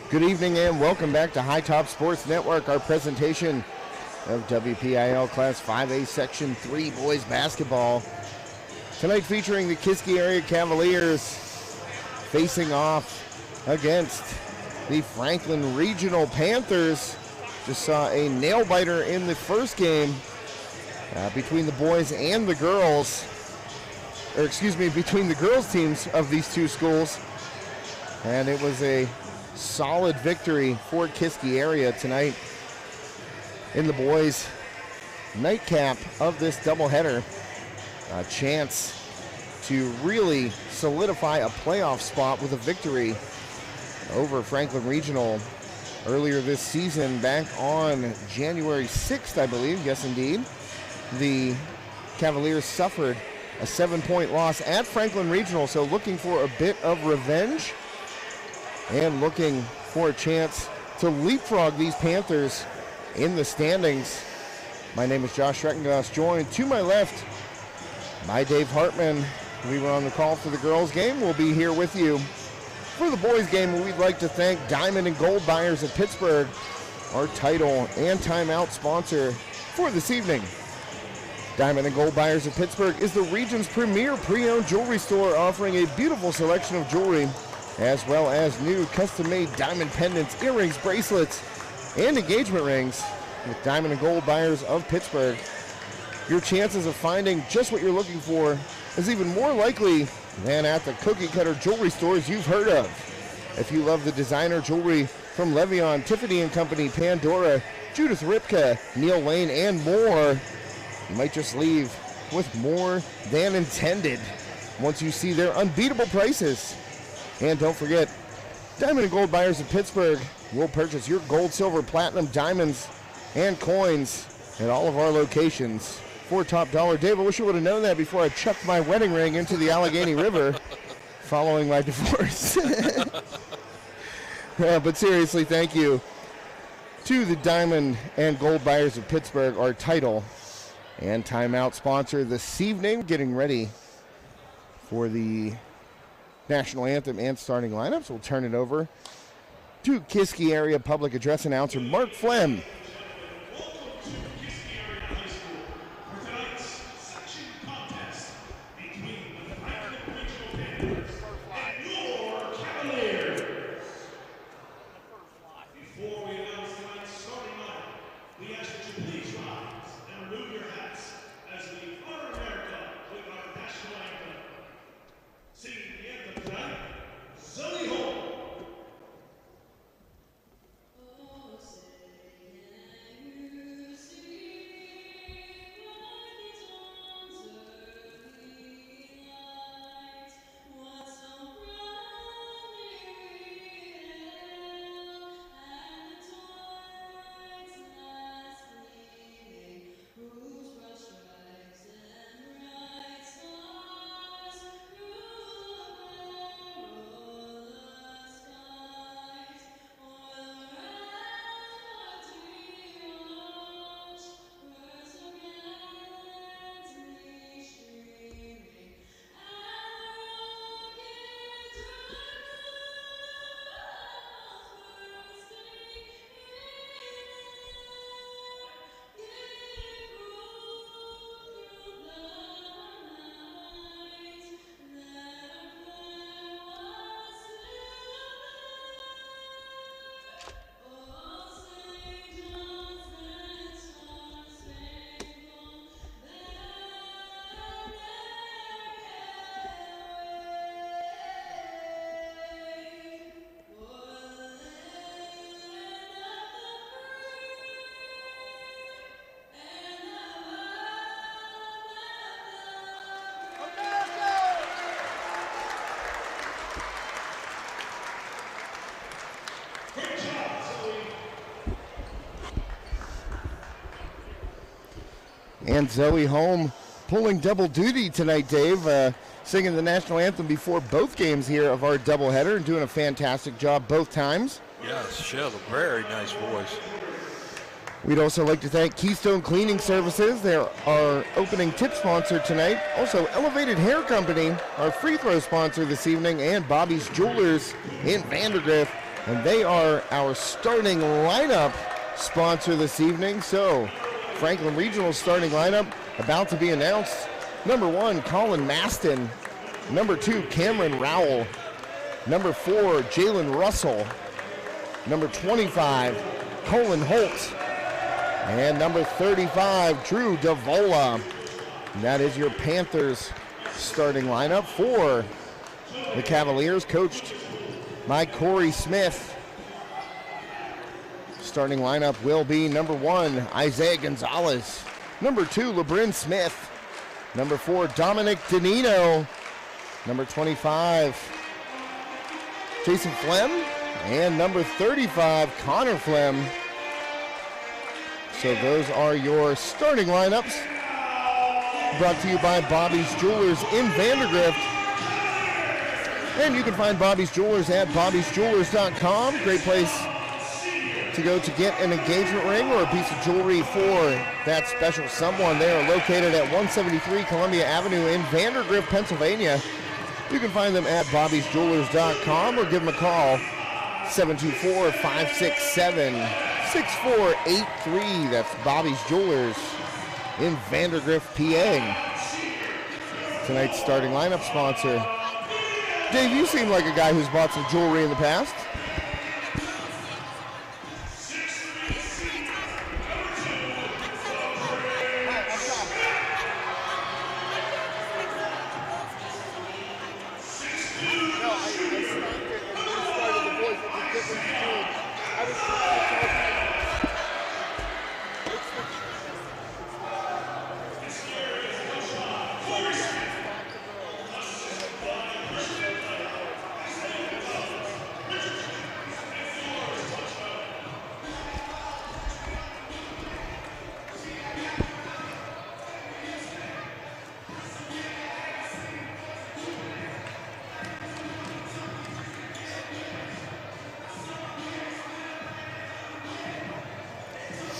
Good evening and welcome back to High Top Sports Network, our presentation of WPIAL Class 5A Section 3 Boys Basketball. Tonight featuring the Kiski area Cavaliers facing off against the Franklin Regional Panthers. Just saw a nail-biter in the first game between the boys and the girls, between the girls teams of these two schools. And it was a solid victory for Kiski area tonight in the boys' nightcap of this doubleheader. A chance to really solidify a playoff spot with a victory over Franklin Regional earlier this season, back on January 6th, I believe. Yes, indeed. The Cavaliers suffered a 7-point loss at Franklin Regional, so looking for a bit of revenge and looking for a chance to leapfrog these Panthers in the standings. My name is Josh Schreckengoss, joined to my left by Dave Hartman. We were on the call for the girls' game. We'll be here with you for the boys' game. We'd like to thank Diamond and Gold Buyers of Pittsburgh, our title and timeout sponsor for this evening. Diamond and Gold Buyers of Pittsburgh is the region's premier pre-owned jewelry store, offering a beautiful selection of jewelry, as well as new custom-made diamond pendants, earrings, bracelets, and engagement rings. With Diamond and Gold Buyers of Pittsburgh, your chances of finding just what you're looking for is even more likely than at the cookie-cutter jewelry stores you've heard of. If you love the designer jewelry from Levion, Tiffany & Company, Pandora, Judith Ripka, Neil Lane, and more, you might just leave with more than intended once you see their unbeatable prices. And don't forget, Diamond and Gold Buyers of Pittsburgh will purchase your gold, silver, platinum, diamonds, and coins at all of our locations for top dollar. Dave, I wish I would have known that before I chucked my wedding ring into the Allegheny River following my divorce. But seriously, thank you to the Diamond and Gold Buyers of Pittsburgh, our title and timeout sponsor this evening. Getting ready for the national anthem and starting lineups. We'll turn it over to Kiski area public address announcer Mark Flem. And Zoe Holm pulling double duty tonight, Dave, singing the national anthem before both games here of our doubleheader and doing a fantastic job both times. Yes, she has a very nice voice. We'd also like to thank Keystone Cleaning Services. They're our opening tip sponsor tonight. Also, Elevated Hair Company, our free throw sponsor this evening, and Bobby's Jewelers in Vandergrift And they are our starting lineup sponsor this evening. So Franklin Regional starting lineup about to be announced. Number 1, Colin Maston. Number 2, Cameron Rowell. Number 4, Jalen Russell. Number 25, Colin Holt. And number 35, Drew Davola. And that is your Panthers starting lineup for the Cavaliers, coached by Corey Smith. Starting lineup will be number 1, Isaiah Gonzalez. Number 2, LeBrin Smith. Number 4, Dominic Danino. Number 25, Jason Flem. And number 35, Connor Flem. So those are your starting lineups. Brought to you by Bobby's Jewelers in Vandergrift. And you can find Bobby's Jewelers at bobbysjewelers.com. Great place to go to get an engagement ring or a piece of jewelry for that special someone. They are located at 173 Columbia Avenue in Vandergrift, Pennsylvania. You can find them at bobbysjewelers.com or give them a call, 724-567-6483. That's Bobby's Jewelers in Vandergrift, PA. Tonight's starting lineup sponsor. Dave, you seem like a guy who's bought some jewelry in the past.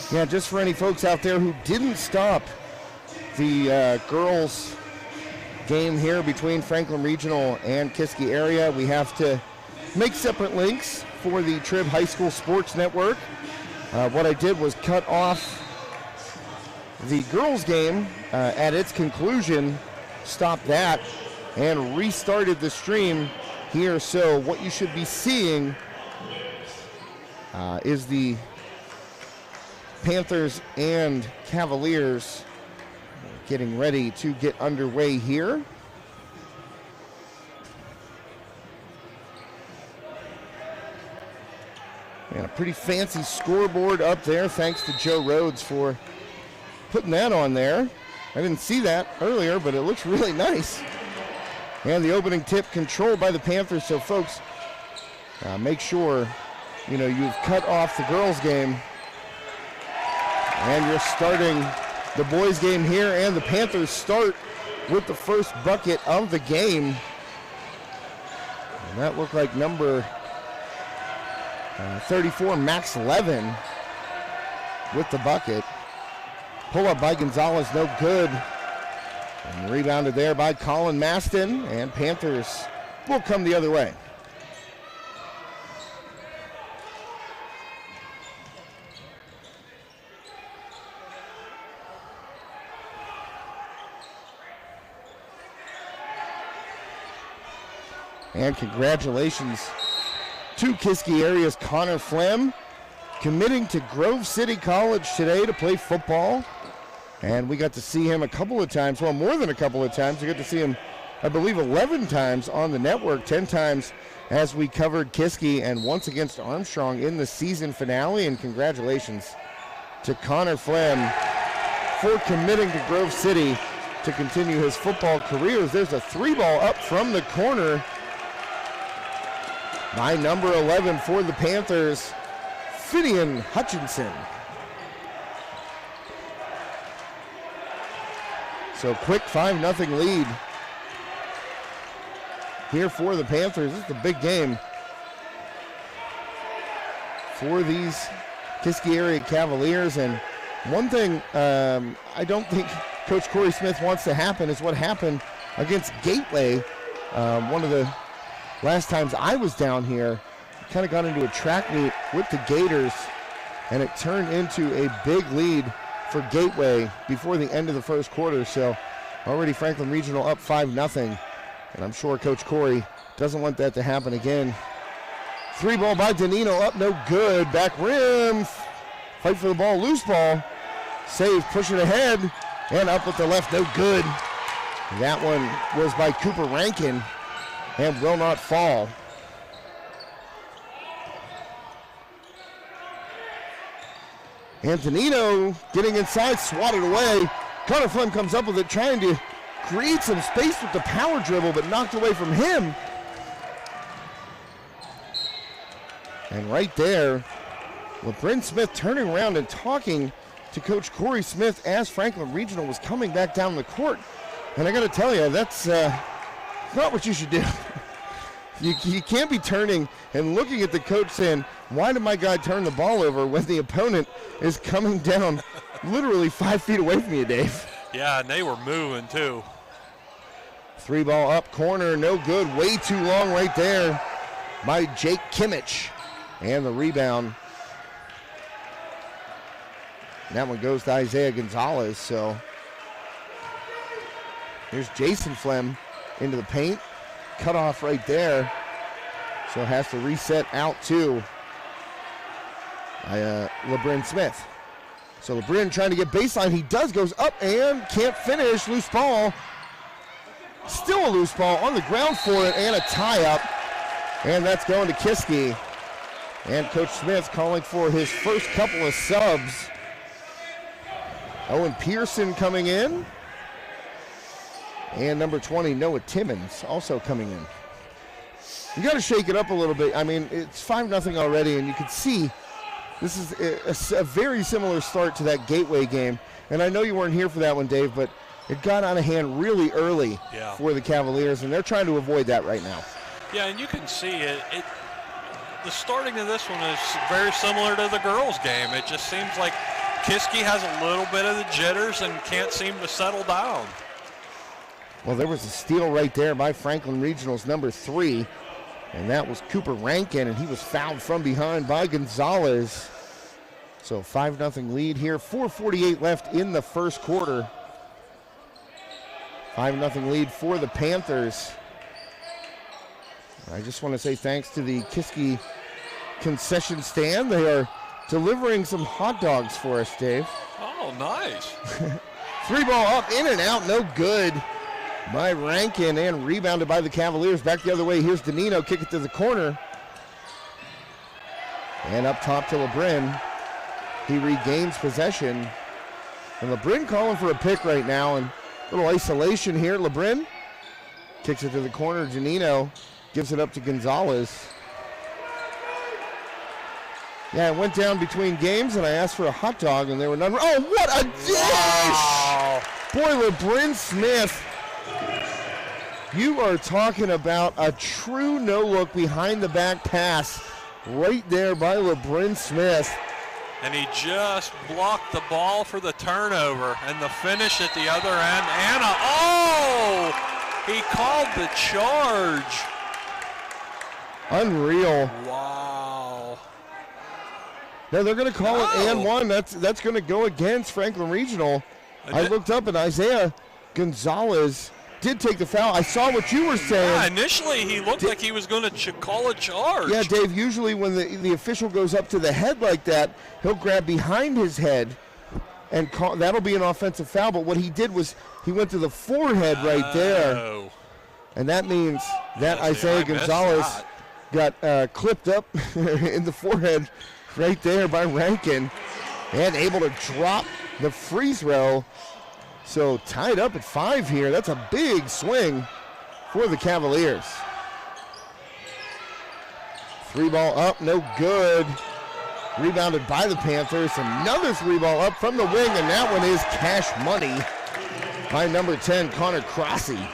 Yeah, just for any folks out there who didn't stop the girls game here between Franklin Regional and Kiski area, we have to make separate links for the Trib High School Sports Network. What I did was cut off the girls game at its conclusion, stopped that, and restarted the stream here. So what you should be seeing is the Panthers and Cavaliers getting ready to get underway here. And a pretty fancy scoreboard up there. Thanks to Joe Rhodes for putting that on there. I didn't see that earlier, but it looks really nice. And the opening tip controlled by the Panthers. So folks, make sure you've cut off the girls game. And you're starting the boys game here, and the Panthers start with the first bucket of the game. And that looked like number 34, Max Levin, with the bucket. Pull up by Gonzalez, no good. And rebounded there by Colin Maston, and Panthers will come the other way. And congratulations to Kiski area's Connor Flem, committing to Grove City College today to play football. And we got to see him a couple of times, well, more than a couple of times. We got to see him, I believe, 11 times on the network, 10 times as we covered Kiski, and once against Armstrong in the season finale. And congratulations to Connor Flem for committing to Grove City to continue his football career. There's a 3-ball up from the corner by number 11 for the Panthers, Finian Hutchinson. So quick 5-0 lead here for the Panthers. This is the big game for these Kiski area Cavaliers. And one thing I don't think Coach Corey Smith wants to happen is what happened against Gateway. One of the last times I was down here, kind of got into a track meet with the Gators, and it turned into a big lead for Gateway before the end of the first quarter. So already Franklin Regional up 5-0, and I'm sure Coach Corey doesn't want that to happen again. 3-ball by Danino, up no good. Back rim, fight for the ball, loose ball. Save, push it ahead, and up with the left, no good. That one was by Cooper Rankin and will not fall. Antonino getting inside, swatted away. Connor Flem comes up with it, trying to create some space with the power dribble, but knocked away from him. And right there, LeBrin Smith turning around and talking to Coach Corey Smith as Franklin Regional was coming back down the court. And I got to tell you, that's not what you should do. You can't be turning and looking at the coach saying, why did my guy turn the ball over when the opponent is coming down literally 5 feet away from you, Dave? Yeah, and they were moving too. 3-ball up, corner, no good. Way too long right there by Jake Kimmich. And the rebound. And that one goes to Isaiah Gonzalez. So here's Jason Flem into the paint. Cut off right there. So has to reset out to LeBrin Smith. So LeBrin trying to get baseline. He does, goes up and can't finish. Loose ball. Still a loose ball on the ground for it, and a tie-up. And that's going to Kiski. And Coach Smith calling for his first couple of subs. Owen Pearson coming in. And number 20, Noah Timmons, also coming in. You got to shake it up a little bit. I mean, it's 5-0 already, and you can see this is a very similar start to that Gateway game. And I know you weren't here for that one, Dave, but it got out of hand really early for the Cavaliers, and they're trying to avoid that right now. Yeah, and you can see it. The starting of this one is very similar to the girls' game. It just seems like Kiski has a little bit of the jitters and can't seem to settle down. Well, there was a steal right there by Franklin Regional's number 3, and that was Cooper Rankin, and he was fouled from behind by Gonzalez. So 5-0 lead here, 4:48 left in the first quarter. 5-0 lead for the Panthers. I just want to say thanks to the Kiski concession stand. They are delivering some hot dogs for us, Dave. Oh, nice. 3-ball up, in and out, no good by Rankin, and rebounded by the Cavaliers. Back the other way, here's Danino, kick it to the corner. And up top to LeBrin. He regains possession. And LeBrin calling for a pick right now, and a little isolation here. LeBrin kicks it to the corner. Danino gives it up to Gonzalez. Yeah, it went down between games, and I asked for a hot dog, and there were none. Oh, what a dish! Wow. Boy, LeBrin Smith, you are talking about a true no-look behind-the-back pass right there by LeBrin Smith. And he just blocked the ball for the turnover, and the finish at the other end. He called the charge. Unreal. Wow. No, they're going to call it and one. That's going to go against Franklin Regional. I looked up, and Isaiah Gonzalez did take the foul. I saw what you were saying. Yeah, initially he looked like he was going to call a charge. Yeah, Dave, usually when the official goes up to the head like that, he'll grab behind his head and call. That'll be an offensive foul. But what he did was he went to the forehead right there. And that means that Isaiah Gonzalez got clipped up in the forehead right there by Rankin, and able to drop the free throw. So tied up at 5 here. That's a big swing for the Cavaliers. 3-ball up, no good. Rebounded by the Panthers. Another 3-ball up from the wing, and that one is cash money by number 10, Connor Crossy.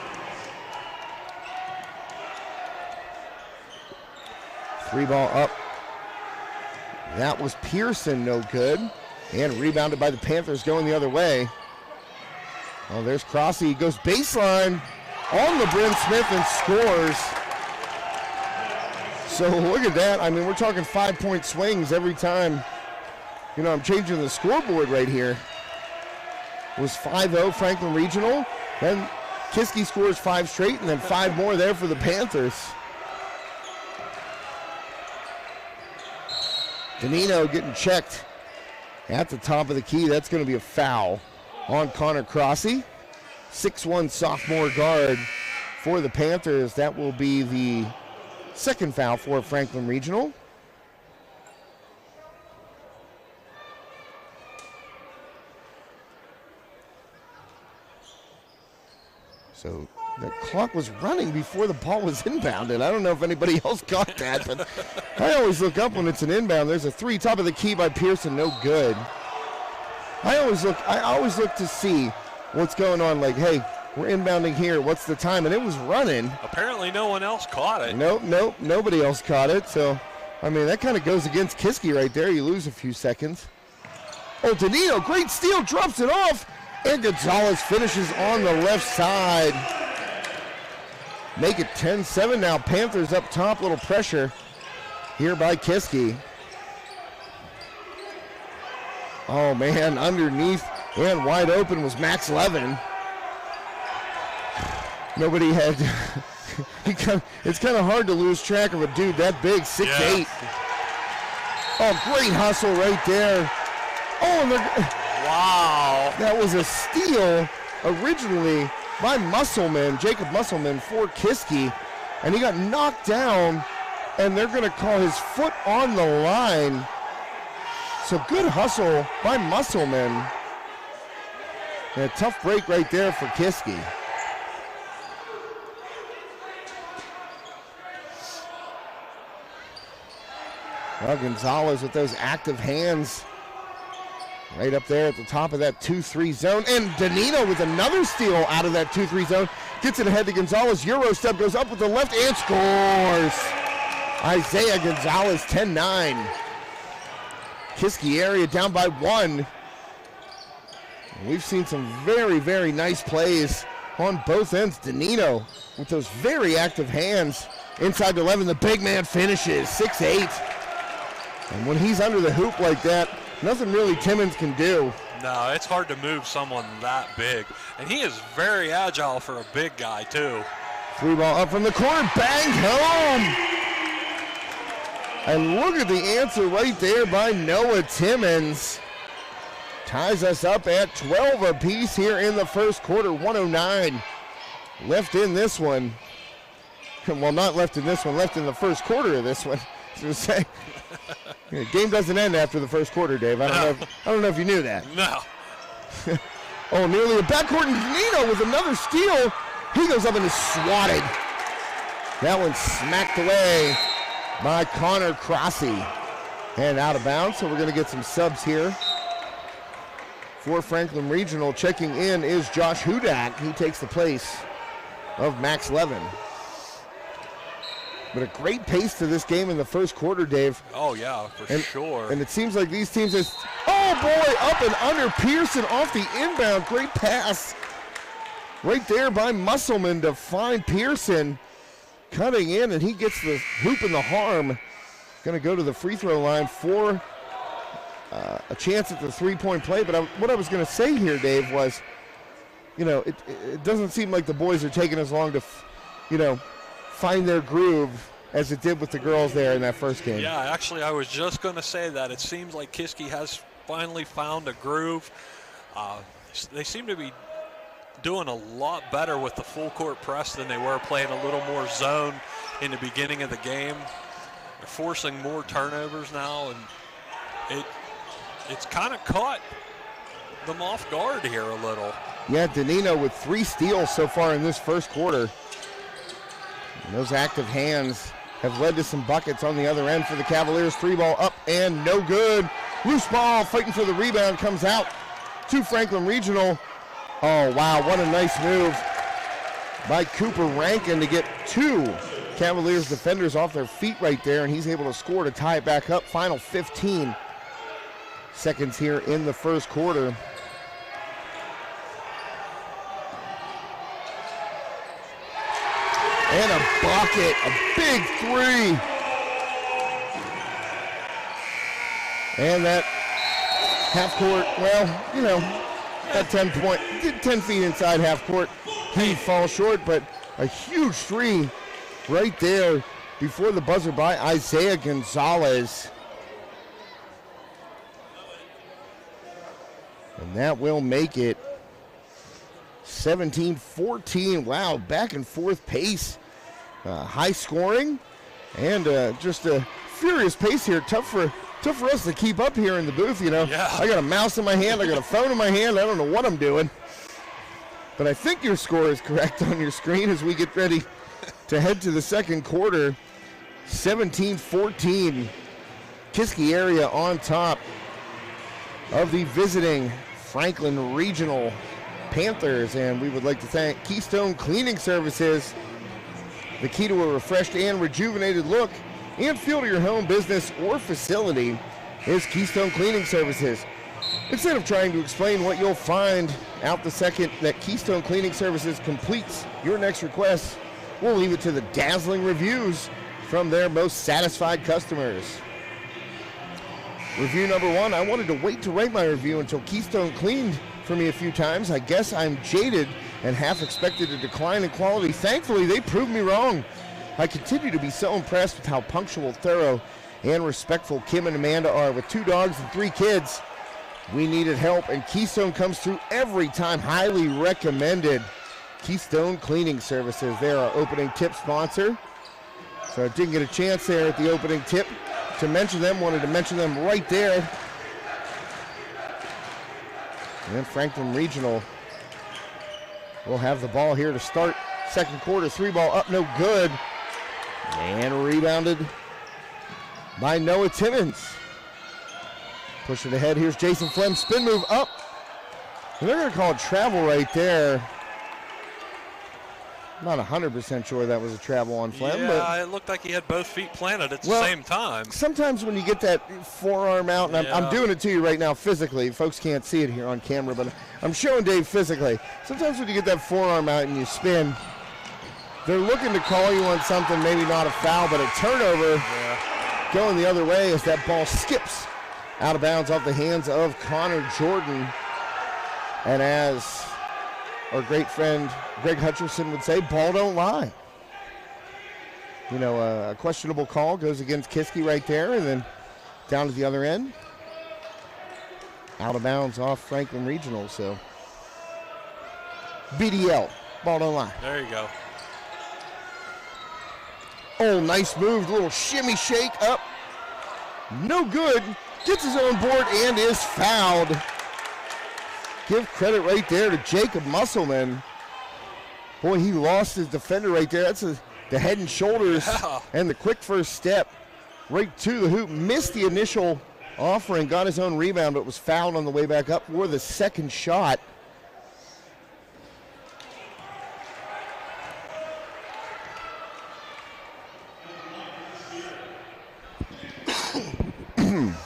3-ball up. That was Pearson, no good. And rebounded by the Panthers going the other way. Oh, there's Crossy. He goes baseline on LeBrin Smith and scores. So look at that. I mean, we're talking 5-point swings every time. You know, I'm changing the scoreboard right here. It was 5-0 Franklin Regional. Then Kiski scores 5 straight, and then 5 more there for the Panthers. Danino getting checked at the top of the key. That's going to be a foul on Connor Crossy. 6'1" sophomore guard for the Panthers. That will be the second foul for Franklin Regional. So the clock was running before the ball was inbounded. I don't know if anybody else got that, but I always look up when it's an inbound. There's a 3 top of the key by Pearson, no good. I always look to see what's going on, like, hey, we're inbounding here, what's the time? And it was running. Apparently no one else caught it. Nope, nobody else caught it. So, I mean, that kind of goes against Kiski right there. You lose a few seconds. Oh, Danino, great steal, drops it off. And Gonzalez finishes on the left side. Make it 10-7 now. Panthers up top, little pressure here by Kiski. Oh man, underneath and wide open was Max Levin. Nobody had, it's kind of hard to lose track of a dude that big, 6'8". Yeah. Oh, great hustle right there. Oh, and wow. That was a steal originally by Musselman, Jacob Musselman for Kiski, and he got knocked down, and they're going to call his foot on the line. So good hustle by Musselman. And a tough break right there for Kiski. Well, Gonzalez with those active hands right up there at the top of that 2-3 zone. And Danino with another steal out of that 2-3 zone. Gets it ahead to Gonzalez. Euro step goes up with the left and scores. Isaiah Gonzalez, 10-9. Kiski area down by 1. We've seen some very, very nice plays on both ends. Danino with those very active hands. Inside the 11, the big man finishes, 6'8". And when he's under the hoop like that, nothing really Timmons can do. No, it's hard to move someone that big. And he is very agile for a big guy, too. 3 ball up from the corner, banged home. And look at the answer right there by Noah Timmons. Ties us up at 12 apiece here in the first quarter, 109 left in this one. Well, not left in this one, left in the first quarter of this one. To say, the game doesn't end after the first quarter, Dave. I don't know if you knew that. No. Oh, nearly a backcourt, and Danino with another steal. He goes up and is swatted. That one smacked away by Connor Crossy. And out of bounds, so we're going to get some subs here. For Franklin Regional, checking in is Josh Hudak. He takes the place of Max Levin. But a great pace to this game in the first quarter, Dave. Oh, yeah, for sure. And it seems like these teams is, oh boy, up and under Pearson off the inbound. Great pass right there by Musselman to find Pearson. Cutting in, and he gets the hoop and the harm. Going to go to the free throw line for a chance at the three-point play. But what I was going to say here, Dave, was, you know, it doesn't seem like the boys are taking as long to, find their groove as it did with the girls there in that first game. Yeah, actually, I was just going to say that. It seems like Kiski has finally found a groove. They seem to be doing a lot better with the full court press than they were playing a little more zone in the beginning of the game. They're forcing more turnovers now, and it's kind of caught them off guard here a little. Yeah, Danino with 3 steals so far in this first quarter. And those active hands have led to some buckets on the other end for the Cavaliers. 3 ball up and no good. Loose ball fighting for the rebound comes out to Franklin Regional. Oh, wow, what a nice move by Cooper Rankin to get 2 Cavaliers defenders off their feet right there, and he's able to score to tie it back up. Final 15 seconds here in the first quarter. And a bucket, a big 3 And that half court, well, you know, that 10 feet inside half court, he falls short, but a huge three right there before the buzzer by Isaiah Gonzalez. And that will make it 17-14. Wow, back and forth pace. High scoring and just a furious pace here. Tough for us to keep up here in the booth, you know. Yeah. I got a mouse in my hand, I got a phone in my hand, I don't know what I'm doing. But I think your score is correct on your screen as we get ready to head to the second quarter. 17-14. Kiski area on top of the visiting Franklin Regional Panthers. And we would like to thank Keystone Cleaning Services, the key to a refreshed and rejuvenated look and feel to your home, business, or facility is Keystone Cleaning Services. Instead of trying to explain what you'll find out the second that Keystone Cleaning Services completes your next request, we'll leave it to the dazzling reviews from their most satisfied customers. Review number 1, I wanted to wait to write my review until Keystone cleaned for me a few times. I guess I'm jaded and half expected a decline in quality. Thankfully, they proved me wrong. I continue to be so impressed with how punctual, thorough, and respectful Kim and Amanda are. With 2 dogs and 3 kids, we needed help, and Keystone comes through every time. Highly recommended. Keystone Cleaning Services. They're our opening tip sponsor. So I didn't get a chance there at the opening tip to mention them. Wanted to mention them right there. And then Franklin Regional will have the ball here to start second quarter. 3 ball up, no good. And rebounded by Noah Timmons. Push it ahead. Here's Jason Flem. Spin move up. And they're going to call it travel right there. Not 100% sure that was a travel on Flem. Yeah, but it looked like he had both feet planted at the same time. Sometimes when you get that forearm out, and I'm doing it to you right now physically. Folks can't see it here on camera, but I'm showing Dave physically. Sometimes when you get that forearm out and you spin, they're looking to call you on something, maybe not a foul, but a turnover going the other way as that ball skips out of bounds off the hands of Connor Jordan. And as our great friend Greg Hutcherson would say, ball don't lie. You know, a questionable call goes against Kiski right there, and then down to the other end. Out of bounds off Franklin Regional, so BDL, ball don't lie. There you go. Oh, nice move, little shimmy shake up. No good, gets his own board and is fouled. Give credit right there to Jacob Musselman. Boy, he lost his defender right there. That's the head and shoulders and the quick first step right to the hoop. Missed the initial offering, got his own rebound, but was fouled on the way back up for the second shot.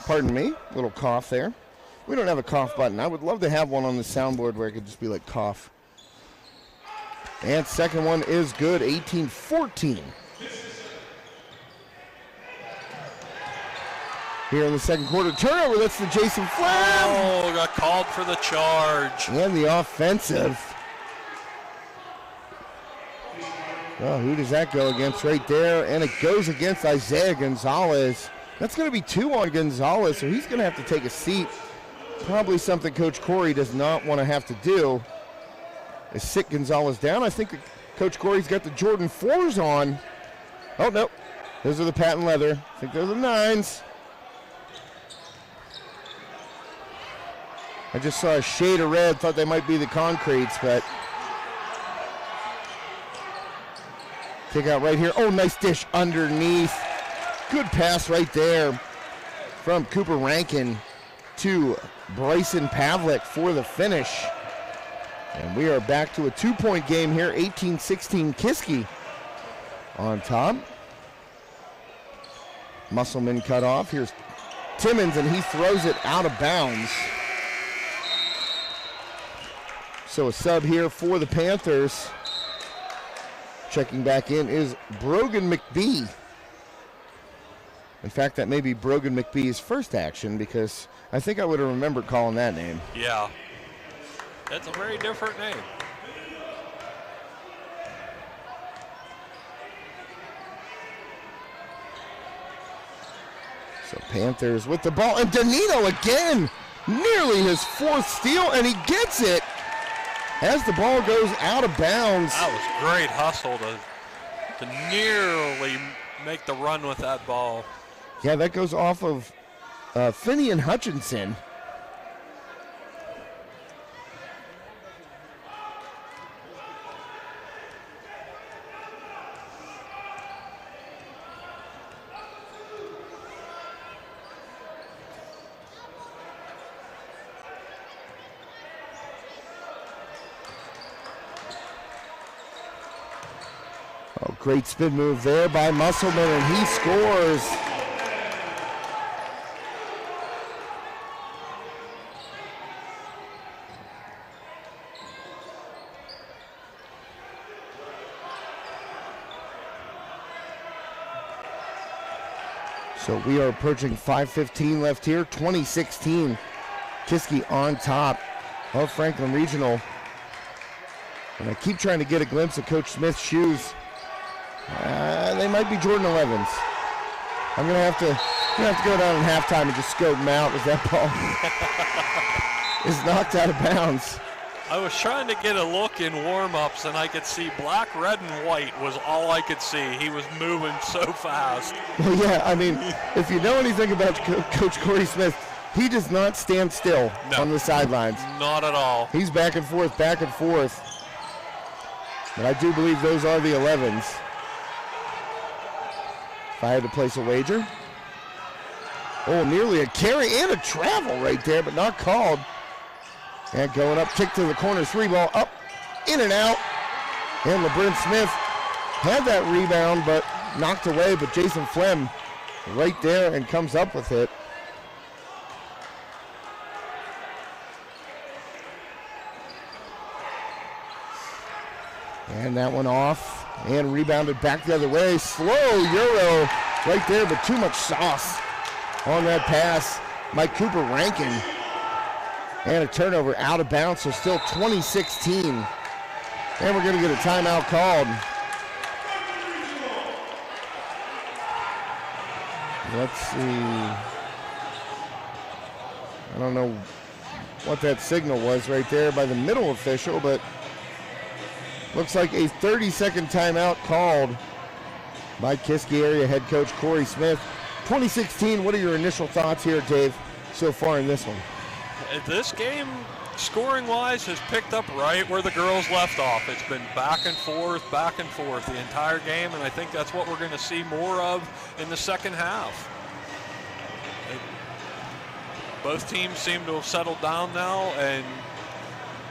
Pardon me, little cough there. We don't have a cough button. I would love to have one on the soundboard where it could just be like cough. And second one is good, 18-14. Here in the second quarter, turnover, that's the Jason Flem. Oh, got called for the charge. And the offensive. Well, who does that go against right there? And it goes against Isaiah Gonzalez. That's going to be 2 on Gonzalez, so he's going to have to take a seat. Probably something Coach Corey does not want to have to do is sit Gonzalez down. I think Coach Corey's got the Jordan 4s on. Oh, no. Those are the patent leather. I think they're the 9s. I just saw a shade of red. Thought they might be the concretes, but kick out right here. Oh, nice dish underneath. Good pass right there from Cooper Rankin to Bryson Pavlik for the finish. And we are back to a 2-point game here, 18-16 Kiski on top. Musselman cut off. Here's Timmons, and he throws it out of bounds. So a sub here for the Panthers. Checking back in is Brogan McBee. In fact, that may be Brogan McBee's first action because I think I would have remembered calling that name. Yeah. That's a very different name. So Panthers with the ball, and Danilo again, nearly his fourth steal, and he gets it as the ball goes out of bounds. That was great hustle to nearly make the run with that ball. Yeah, that goes off of Finian Hutchinson. Oh, great spin move there by Musselman, and he scores. So we are approaching 5:15 left here, 2016. Kiski on top of Franklin Regional. And I keep trying to get a glimpse of Coach Smith's shoes. They might be Jordan 11s. I'm gonna have to go down in halftime and just scope them out as that ball is knocked out of bounds. I was trying to get a look in warm-ups, and I could see black, red, and white was all I could see. He was moving so fast. Well, yeah, I mean, if you know anything about Coach Corey Smith, he does not stand still on the sidelines. Not at all. He's back and forth, back and forth. But I do believe those are the 11s. If I had to place a wager. Oh, nearly a carry and a travel right there, but not called. And going up, kick to the corner, three ball up, in and out. And LeBron Smith had that rebound, but knocked away, but Jason Flem right there and comes up with it. And that one off and rebounded back the other way. Slow Euro right there, but too much sauce on that pass. Mike Cooper Rankin. And a turnover out of bounds, so still 2016. And we're going to get a timeout called. Let's see. I don't know what that signal was right there by the middle official, but looks like a 30-second timeout called by Kiski area head coach Corey Smith. 2016, what are your initial thoughts here, Dave, so far in this one? This game, scoring-wise, has picked up right where the girls left off. It's been back and forth the entire game, and I think that's what we're going to see more of in the second half. Both teams seem to have settled down now, and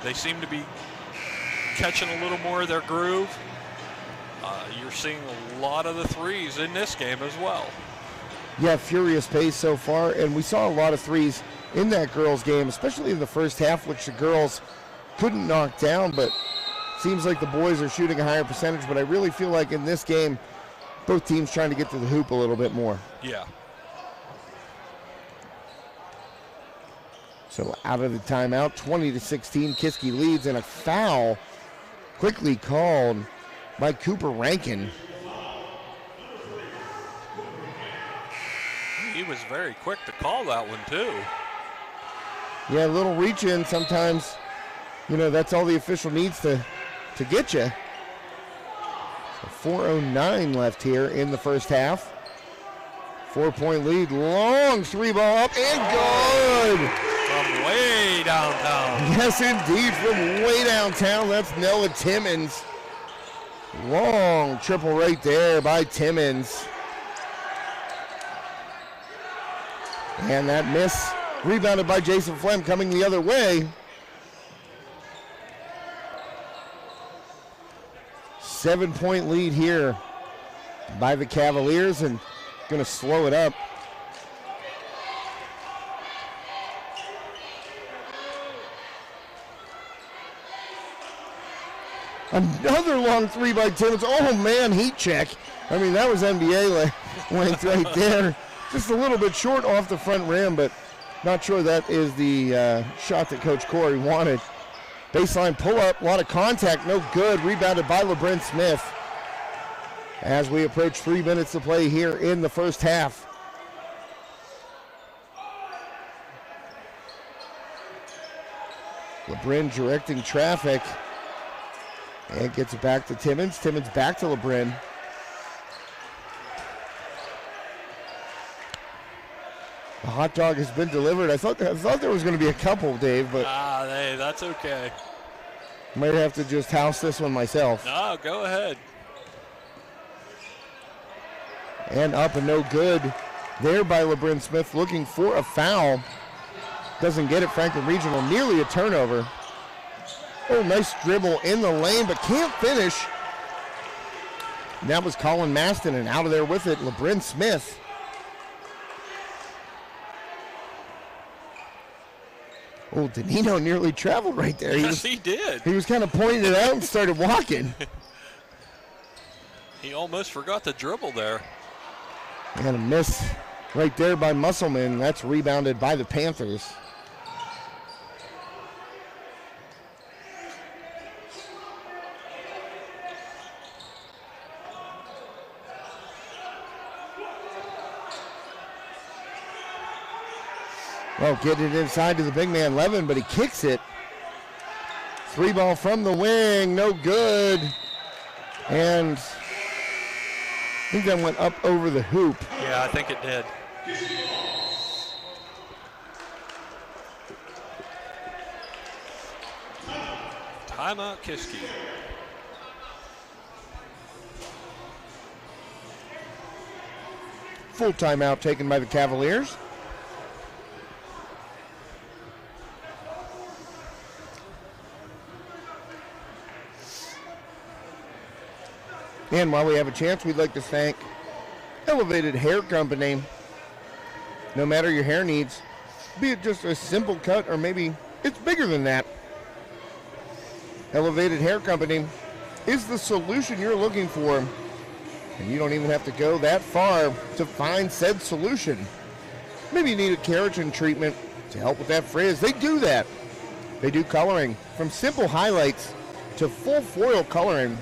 they seem to be catching a little more of their groove. You're seeing a lot of the threes in this game as well. Yeah, furious pace so far, and we saw a lot of threes in that girls game, especially in the first half, which the girls couldn't knock down, but seems like the boys are shooting a higher percentage. But I really feel like in this game, both teams trying to get to the hoop a little bit more. Yeah. So out of the timeout, 20-16, Kiski leads, and a foul quickly called by Cooper Rankin. He was very quick to call that one too. Yeah, a little reach in sometimes, that's all the official needs to get you. So 4:09 left here in the first half. 4-point lead, long three ball up and good. From way downtown. Yes, indeed, from way downtown. That's Noah Timmons. Long triple right there by Timmons. And that miss rebounded by Jason Flem coming the other way. 7-point lead here by the Cavaliers, and going to slow it up. Another long three by Timmons. Oh man, heat check. I mean, that was NBA length right there. Just a little bit short off the front rim, but not sure that is the shot that Coach Corey wanted. Baseline pull-up, a lot of contact, no good. Rebounded by LeBron Smith. As we approach 3 minutes to play here in the first half. LeBron directing traffic. And gets it back to Timmons. Timmons back to LeBron. The hot dog has been delivered. I thought there was going to be a couple, Dave, but hey, that's okay. Might have to just house this one myself. No, go ahead. And up and no good there by LeBron Smith, looking for a foul. Doesn't get it. Franklin Regional nearly a turnover. Oh, nice dribble in the lane, but can't finish. And that was Colin Maston, and out of there with it, LeBron Smith. Oh, Danino nearly traveled right there. He did. He was kind of pointing it out and started walking. He almost forgot to dribble there. And a miss right there by Musselman. That's rebounded by the Panthers. Well, getting it inside to the big man, Levin, but he kicks it. 3 ball from the wing, no good. And I think that went up over the hoop. Yeah, I think it did. Timeout, Kiski. Full timeout taken by the Cavaliers. And while we have a chance, we'd like to thank Elevated Hair Company. No matter your hair needs, be it just a simple cut or maybe it's bigger than that, Elevated Hair Company is the solution you're looking for. And you don't even have to go that far to find said solution. Maybe you need a keratin treatment to help with that frizz. They do that. They do coloring, from simple highlights to full foil coloring,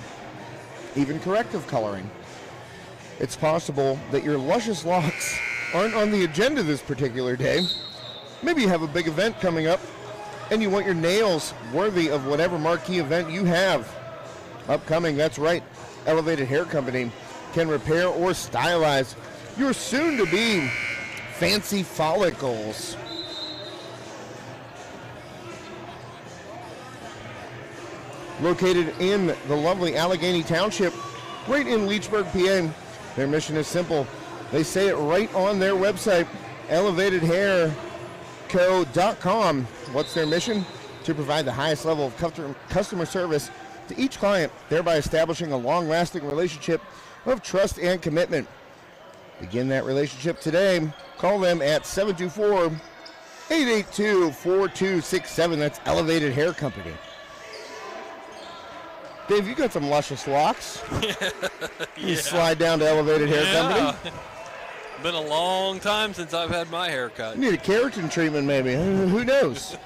even corrective coloring. It's possible that your luscious locks aren't on the agenda this particular day. Maybe you have a big event coming up and you want your nails worthy of whatever marquee event you have upcoming. That's right. Elevated Hair Company can repair or stylize your soon-to-be fancy follicles. Located in the lovely Allegheny Township, right in Leechburg, PA. Their mission is simple. They say it right on their website, elevatedhairco.com. What's their mission? To provide the highest level of customer service to each client, thereby establishing a long-lasting relationship of trust and commitment. Begin that relationship today. Call them at 724-882-4267. That's Elevated Hair Company. Dave, you got some luscious locks. You slide down to Elevated Hair Company. Been a long time since I've had my hair cut. You need a keratin treatment maybe. Who knows?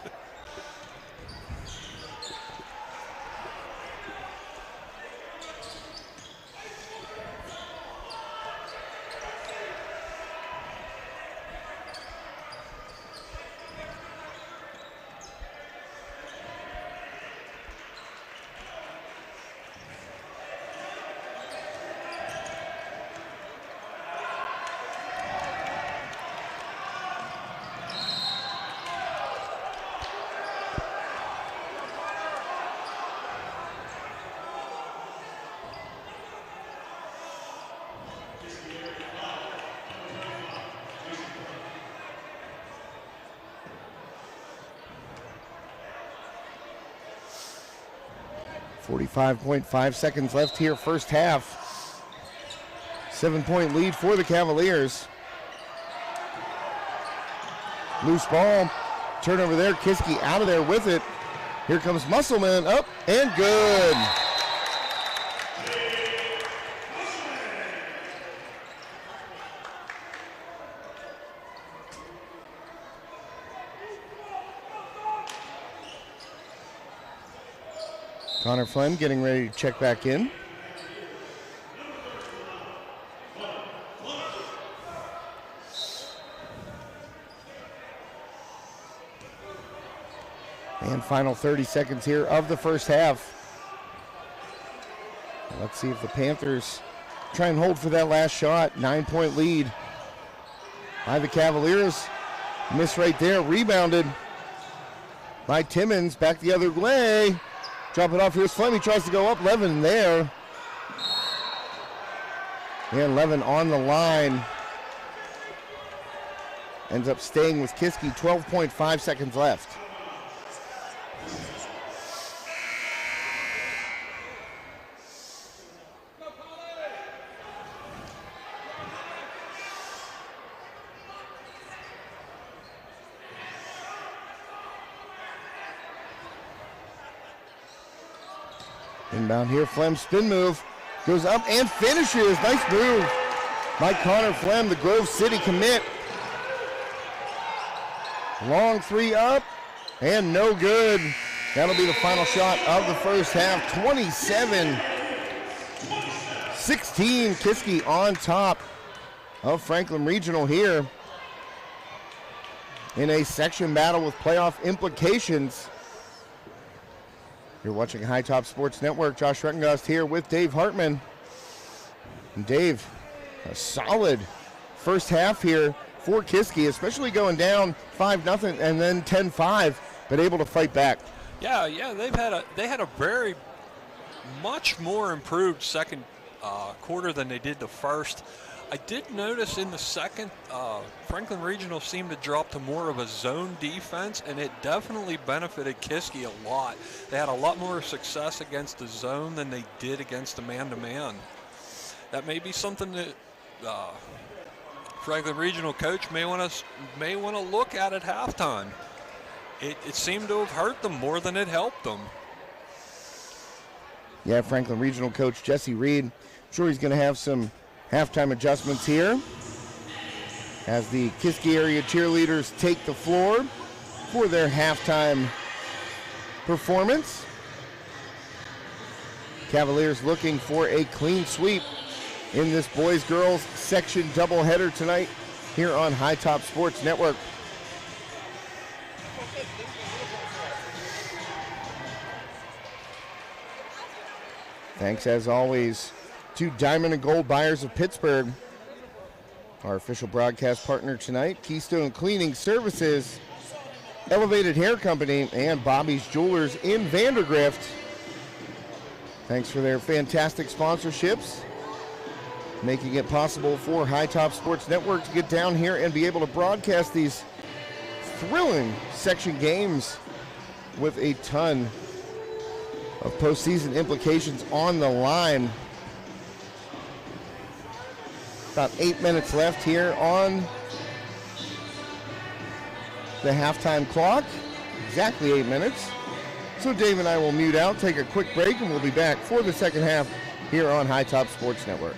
.5 seconds left here, first half. 7-point lead for the Cavaliers. Loose ball, turnover there. Kiski out of there with it. Here comes Musselman, up and good. Connor Flem getting ready to check back in. And final 30 seconds here of the first half. Let's see if the Panthers try and hold for that last shot. 9-point lead by the Cavaliers. Miss right there, rebounded by Timmons. Back the other way. Drop it off. Here's Flem. He tries to go up. Levin there. And Levin on the line. Ends up staying with Kiski. 12.5 seconds left. Inbound here, Flem spin move, goes up and finishes. Nice move by Connor Flem, the Grove City commit. Long three up and no good. That'll be the final shot of the first half. 27-16, Kiski on top of Franklin Regional here in a section battle with playoff implications. You're watching High Top Sports Network. Josh Reckengust here with Dave Hartman. And Dave, a solid first half here for Kiski, especially going down 5-0 and then 10-5, but able to fight back. Yeah, they had a very much more improved second quarter than they did the first. I did notice in the second, Franklin Regional seemed to drop to more of a zone defense, and it definitely benefited Kiski a lot. They had a lot more success against the zone than they did against the man-to-man. That may be something that Franklin Regional coach may want to look at halftime. It seemed to have hurt them more than it helped them. Yeah, Franklin Regional coach Jesse Reed, I'm sure he's going to have some halftime adjustments here as the Kiski area cheerleaders take the floor for their halftime performance. Cavaliers looking for a clean sweep in this boys-girls section doubleheader tonight here on High Top Sports Network. Thanks as always to Diamond and Gold Buyers of Pittsburgh, our official broadcast partner tonight, Keystone Cleaning Services, Elevated Hair Company, and Bobby's Jewelers in Vandergrift. Thanks for their fantastic sponsorships, making it possible for High Top Sports Network to get down here and be able to broadcast these thrilling section games with a ton of postseason implications on the line. About 8 minutes left here on the halftime clock. Exactly 8 minutes. So Dave and I will mute out, take a quick break, and we'll be back for the second half here on High Top Sports Network.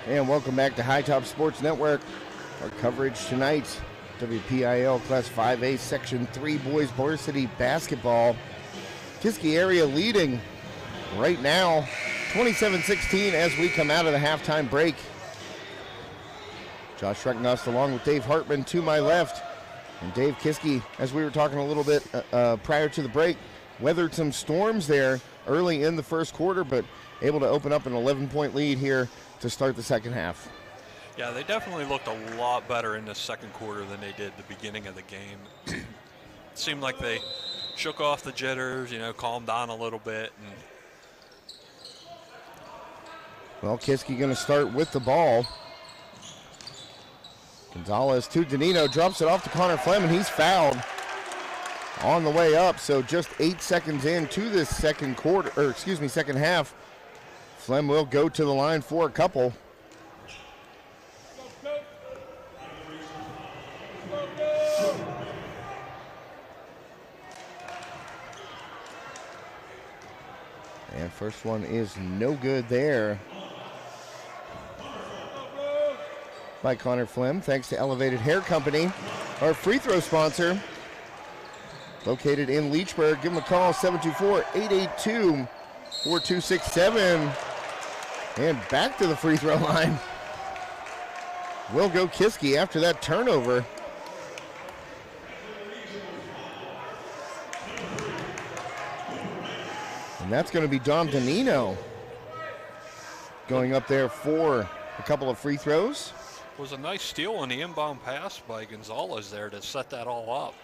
And welcome back to High Top Sports Network. Our coverage tonight, WPIAL Class 5A Section 3 Boys Varsity Basketball. Kiski area leading right now, 27-16 as we come out of the halftime break. Josh Schrecknost along with Dave Hartman to my left. And Dave, Kiski, as we were talking a little bit prior to the break, weathered some storms there early in the first quarter, but able to open up an 11-point lead here to start the second half. Yeah, they definitely looked a lot better in the second quarter than they did the beginning of the game. It seemed like they shook off the jitters, calmed down a little bit. Well, Kiski going to start with the ball. Gonzalez to Danino, drops it off to Connor Flem, and he's fouled on the way up. So just 8 seconds into this second half. Flem will go to the line for a couple. And first one is no good there by Connor Flem, thanks to Elevated Hair Company, our free throw sponsor, located in Leechburg. Give them a call, 724-882-4267. And back to the free throw line will go Kiski after that turnover. And that's going to be Dom Danino going up there for a couple of free throws. It was a nice steal on the inbound pass by Gonzalez there to set that all up.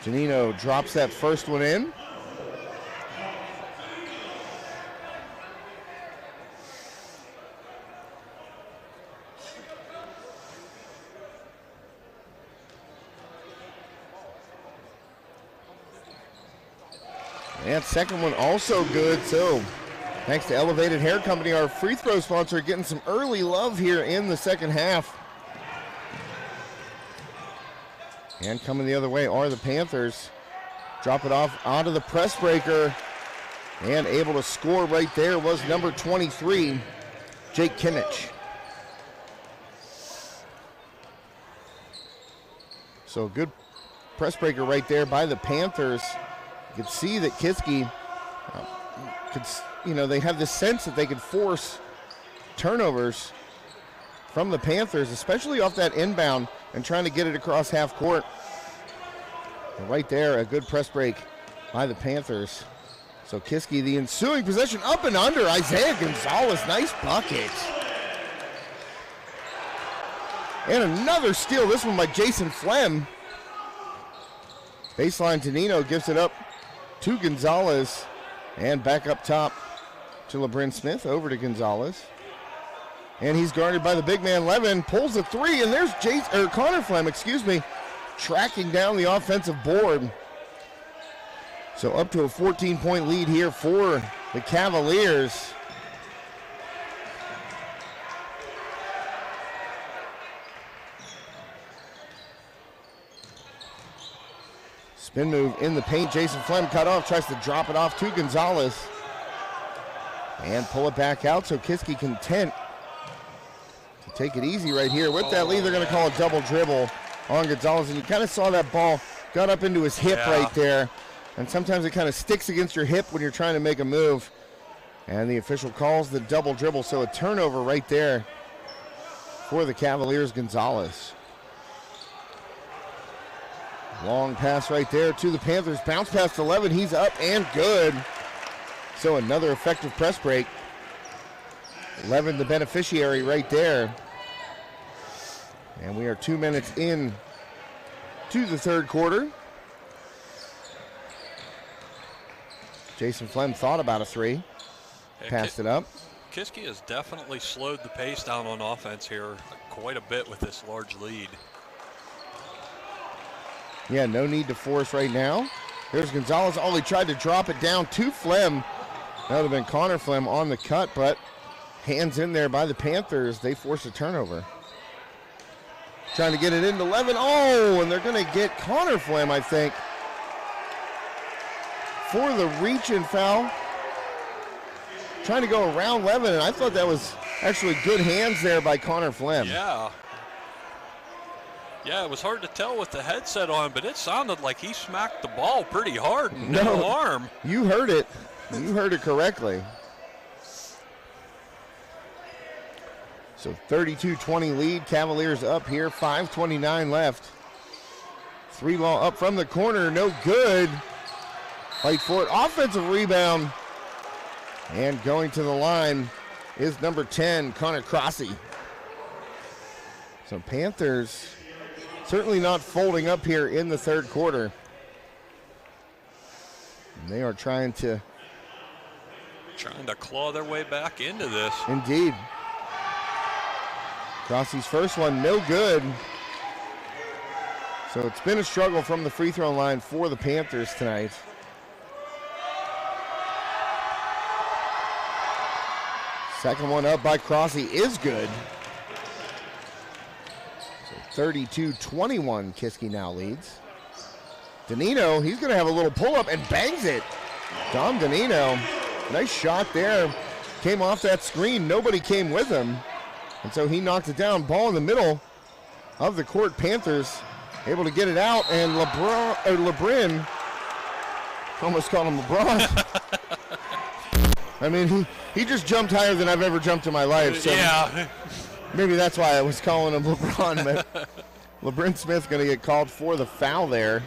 Danino drops that first one in. And second one also good, so thanks to Elevated Hair Company, our free throw sponsor, getting some early love here in the second half. And coming the other way are the Panthers. Drop it off out of the press breaker, and able to score right there was number 23, Jake Kimmich. So good press breaker right there by the Panthers. You could see that Kiski, they have this sense that they could force turnovers from the Panthers, especially off that inbound and trying to get it across half court. And right there, a good press break by the Panthers. So Kiski, the ensuing possession, up and under. Isaiah Gonzalez, nice bucket. And another steal, this one by Jason Flem. Baseline, Danino gives it up to Gonzalez, and back up top to LeBrin Smith, over to Gonzalez. And he's guarded by the big man Levin, pulls a three, and there's Connor Flem, tracking down the offensive board. So up to a 14-point lead here for the Cavaliers. Spin move in the paint. Jason Flem cut off, tries to drop it off to Gonzalez. And pull it back out, so Kiski content to take it easy right here. With that lead, they're going to call a double dribble on Gonzalez. And you kind of saw that ball got up into his hip right there. And sometimes it kind of sticks against your hip when you're trying to make a move. And the official calls the double dribble, so a turnover right there for the Cavaliers, Gonzalez. Long pass right there to the Panthers. Bounce past 11. He's up and good. So another effective press break. 11 the beneficiary right there. And we are 2 minutes in to the third quarter. Jason Flem thought about a three. Passed it up. Kiski has definitely slowed the pace down on offense here quite a bit with this large lead. Yeah, no need to force right now. There's Gonzalez. Oh, he tried to drop it down to Flem. That would have been Connor Flem on the cut, but hands in there by the Panthers. They force a turnover. Trying to get it into Levin. Oh, and they're going to get Connor Flem, I think, for the reach and foul. Trying to go around Levin, and I thought that was Actually, good hands there by Connor Flem. Yeah. Yeah, it was hard to tell with the headset on, but it sounded like he smacked the ball pretty hard and no arm. You heard it. You heard it correctly. So 32-20 lead. Cavaliers up here. 5:29 left. Three ball up from the corner. No good. Fight for it. Offensive rebound. And going to the line is number 10, Connor Crossy. So Panthers certainly not folding up here in the third quarter. And they are trying to claw their way back into this. Indeed. Crossy's first one, no good. So it's been a struggle from the free throw line for the Panthers tonight. Second one up by Crossy is good. So 32-21, Kiski now leads. Danino, he's going to have a little pull-up and bangs it. Dom Danino, nice shot there. Came off that screen, nobody came with him. And so he knocked it down. Ball in the middle of the court. Panthers able to get it out, and LeBrin, almost called him LeBron. I mean, he just jumped higher than I've ever jumped in my life. So yeah. Maybe that's why I was calling him LeBron. But LeBrin Smith going to get called for the foul there.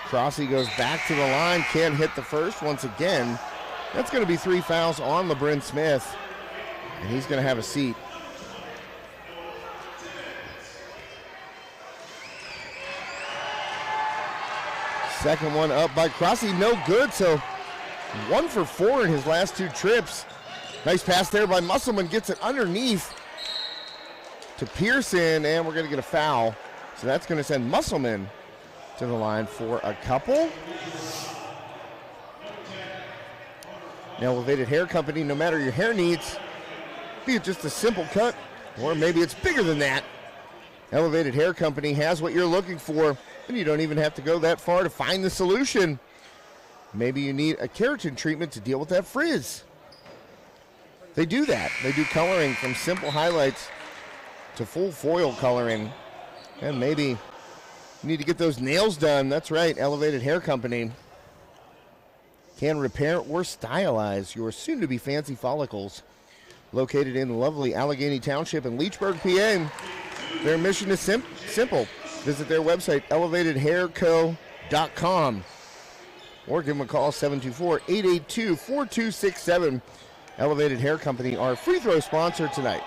Crossy goes back to the line, can't hit the first once again. That's going to be 3 fouls on LeBrin Smith, and he's going to have a seat. Second one up by Crossy, no good, so 1 for 4 in his last 2 trips. Nice pass there by Musselman, gets it underneath to Pearson, and we're going to get a foul. So that's going to send Musselman to the line for a couple. Now, Elevated Hair Company, no matter your hair needs, be it just a simple cut, or maybe it's bigger than that, Elevated Hair Company has what you're looking for, and you don't even have to go that far to find the solution. Maybe you need a keratin treatment to deal with that frizz. They do that. They do coloring from simple highlights to full foil coloring. And maybe you need to get those nails done. That's right, Elevated Hair Company can repair or stylize your soon-to-be fancy follicles. Located in lovely Allegheny Township in Leechburg, PA. Their mission is simple. Visit their website, elevatedhairco.com, or give them a call, 724-882-4267. Elevated Hair Company, our free throw sponsor tonight.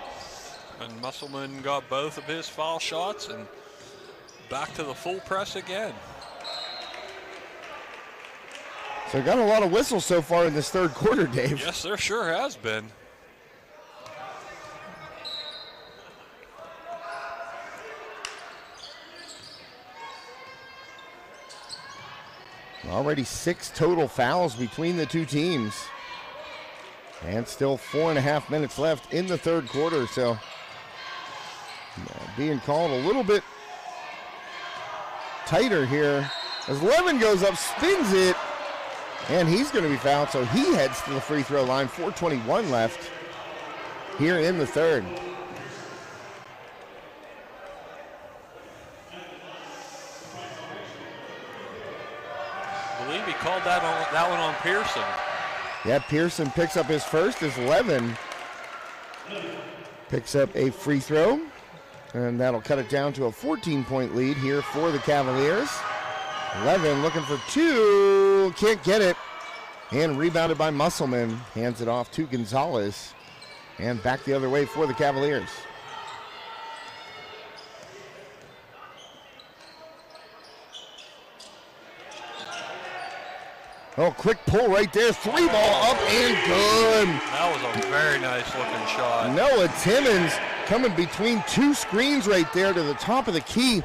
And Musselman got both of his foul shots and back to the full press again. So got a lot of whistles so far in this third quarter, Dave. Yes, there sure has been. Already 6 total fouls between the two teams. And still 4.5 minutes left in the third quarter. So being called a little bit tighter here. As Levin goes up, spins it, and he's going to be fouled. So he heads to the free throw line. 4:21 left here in the third. I believe he called that one on Pearson. Yeah, Pearson picks up his first as Levin picks up a free throw. And that'll cut it down to a 14-point lead here for the Cavaliers. Levin looking for 2, can't get it. And rebounded by Musselman, hands it off to Gonzalez. And back the other way for the Cavaliers. Oh, quick pull right there. 3 ball up and good. That was a very nice looking shot. Noah Timmons coming between 2 screens right there to the top of the key.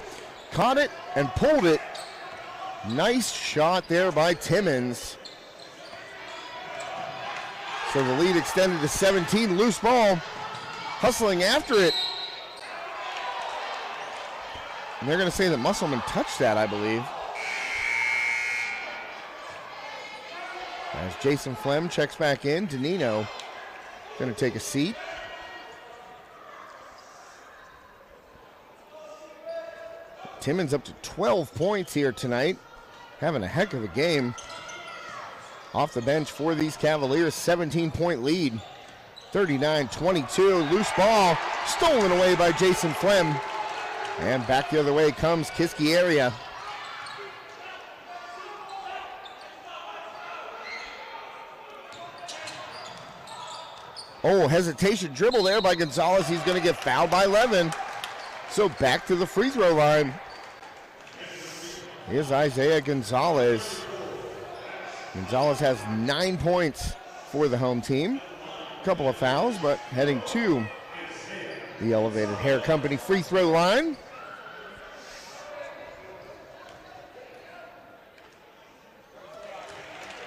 Caught it and pulled it. Nice shot there by Timmons. So the lead extended to 17. Loose ball. Hustling after it. And they're going to say that Musselman touched that, I believe. As Jason Flem checks back in, Danino going to take a seat. Timmons up to 12 points here tonight. Having a heck of a game. Off the bench for these Cavaliers, 17-point lead. 39-22, loose ball, stolen away by Jason Flem. And back the other way comes Kiski area. Oh, hesitation dribble there by Gonzalez. He's going to get fouled by Levin. So back to the free throw line. Here's Isaiah Gonzalez. Gonzalez has 9 points for the home team. A couple of fouls, but heading to the Elevated Hair Company free throw line.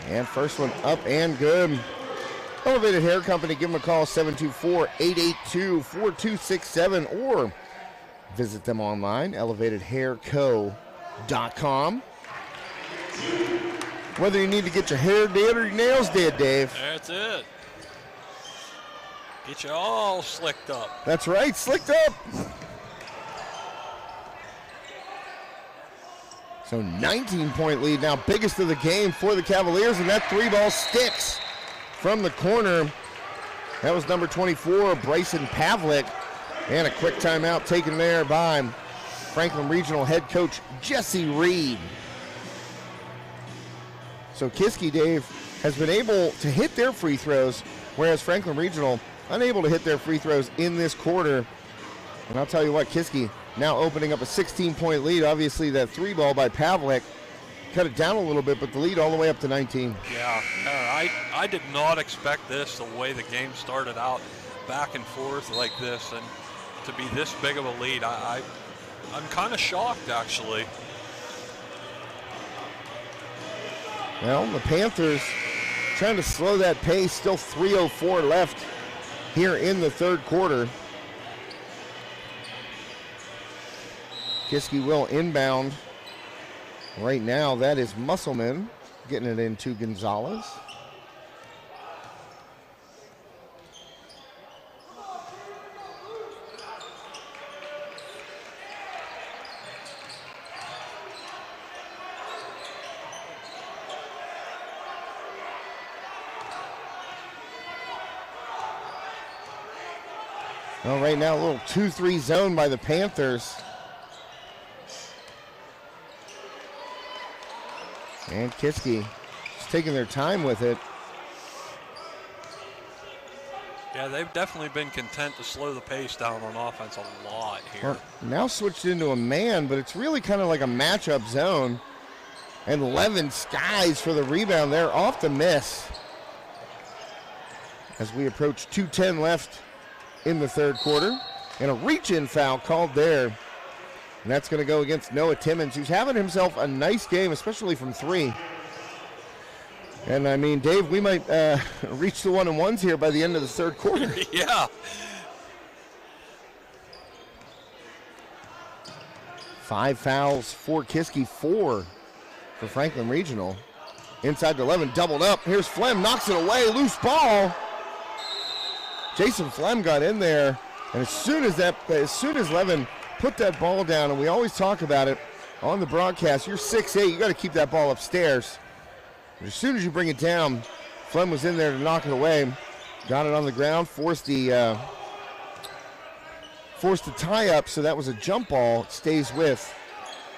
And first one up and good. Elevated Hair Company, give them a call, 724-882-4267, or visit them online, elevatedhairco.com. Whether you need to get your hair did or your nails did, Dave. That's it. Get you all slicked up. That's right, slicked up. So 19-point lead now, biggest of the game for the Cavaliers, and that three ball sticks from the corner. That was number 24, Bryson Pavlik, and a quick timeout taken there by Franklin Regional head coach Jesse Reed. So Kiski, Dave, has been able to hit their free throws, whereas Franklin Regional unable to hit their free throws in this quarter. And I'll tell you what, Kiski now opening up a 16-point lead. Obviously, that three ball by Pavlik cut it down a little bit, but the lead all the way up to 19. Yeah, I did not expect this the way the game started out, back and forth like this, and to be this big of a lead. I'm kind of shocked, actually. Well, the Panthers trying to slow that pace. Still 3:04 left here in the third quarter. Kiski will inbound. Right now, that is Musselman getting it into Gonzalez. Well, right now, a little 2-3 zone by the Panthers. And Kiski just taking their time with it. Yeah, they've definitely been content to slow the pace down on offense a lot here. Well, now switched into a man, but it's really kind of like a matchup zone. And Levin skies for the rebound there, off the miss. As we approach 2:10 left in the third quarter. And a reach-in foul called there. And that's going to go against Noah Timmons, who's having himself a nice game, especially from three. And, I mean, Dave, we might reach the one-and-ones here by the end of the third quarter. Yeah. 5 fouls for Kiski, 4 for Franklin Regional. Inside to 11, doubled up. Here's Flem, knocks it away, loose ball. Jason Flem got in there, and as soon as Levin put that ball down, and we always talk about it on the broadcast, you're 6'8", you got to keep that ball upstairs. But as soon as you bring it down, Flem was in there to knock it away, got it on the ground, forced the tie up, so that was a jump ball. It stays with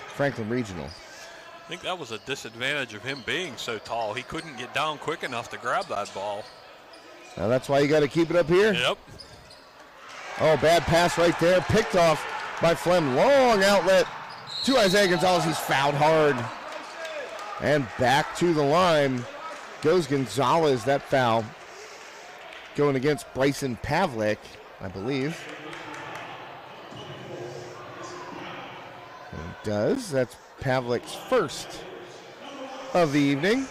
Franklin Regional. I think that was a disadvantage of him being so tall. He couldn't get down quick enough to grab that ball. Now that's why you got to keep it up here. Yep. Oh, bad pass right there. Picked off by Flem. Long outlet to Isaiah Gonzalez. He's fouled hard. And back to the line goes Gonzalez. That foul going against Bryson Pavlik, I believe. And it does. That's Pavlik's first of the evening.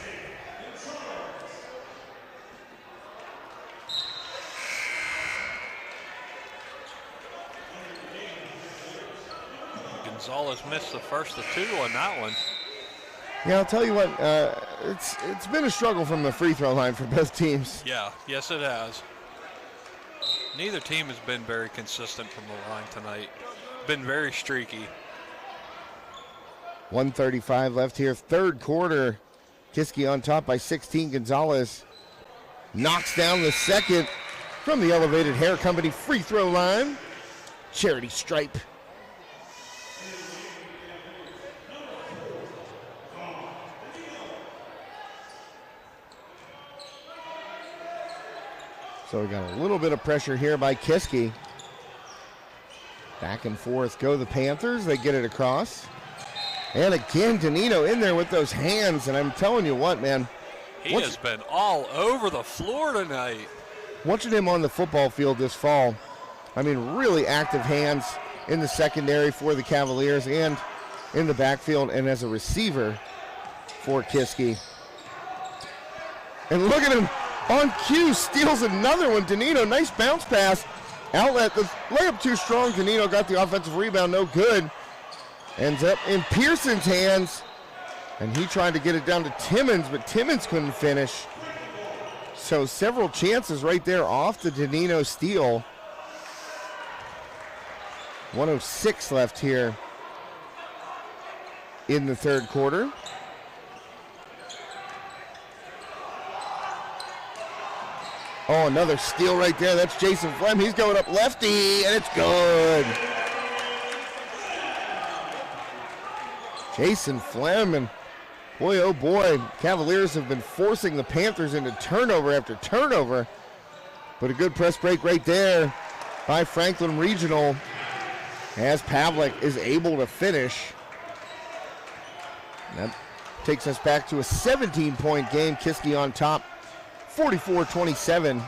Gonzalez missed the first of 2 on that one. Yeah, I'll tell you what, it's been a struggle from the free throw line for both teams. Yeah, yes it has. Neither team has been very consistent from the line tonight. Been very streaky. 1:35 left here, third quarter. Kiski on top by 16. Gonzalez knocks down the second from the Elevated Hair Company free throw line. Charity stripe. So we got a little bit of pressure here by Kiski. Back and forth go the Panthers. They get it across. And again, Danino in there with those hands. And I'm telling you what, man. He has been all over the floor tonight. Watching him on the football field this fall, I mean, really active hands in the secondary for the Cavaliers and in the backfield and as a receiver for Kiski. And look at him on cue, steals another one. Danino, nice bounce pass. Outlet, the layup too strong. Danino got the offensive rebound, no good. Ends up in Pearson's hands. And he tried to get it down to Timmons, but Timmons couldn't finish. So several chances right there off the Danino steal. 1:06 left here in the third quarter. Oh, another steal right there. That's Jason Flem. He's going up lefty, and it's good. Jason Flem, and boy, oh boy, Cavaliers have been forcing the Panthers into turnover after turnover. But a good press break right there by Franklin Regional as Pavlik is able to finish. That takes us back to a 17-point game. Kiski on top, 44-27.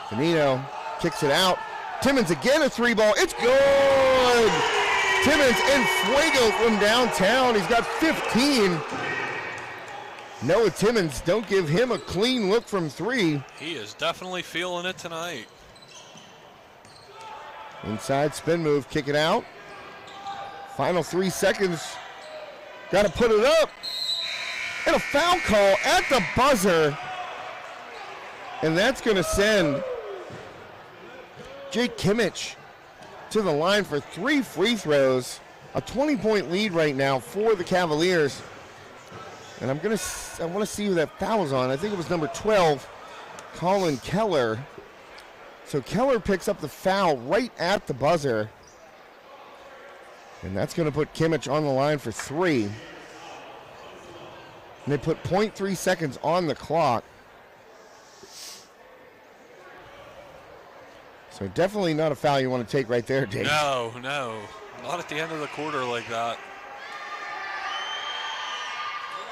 Danino kicks it out. Timmons again, a three ball. It's good! Timmons in fuego from downtown. He's got 15. Noah Timmons, don't give him a clean look from three. He is definitely feeling it tonight. Inside spin move, kick it out. Final 3 seconds. Got to put it up. And a foul call at the buzzer. And that's going to send Jake Kimmich to the line for 3 free throws. A 20-point lead right now for the Cavaliers. And I want to see who that foul was on. I think it was number 12, Colin Keller. So Keller picks up the foul right at the buzzer. And that's going to put Kimmich on the line for 3. And they put 0.3 seconds on the clock. So definitely not a foul you want to take right there, Dave. No, not at the end of the quarter like that.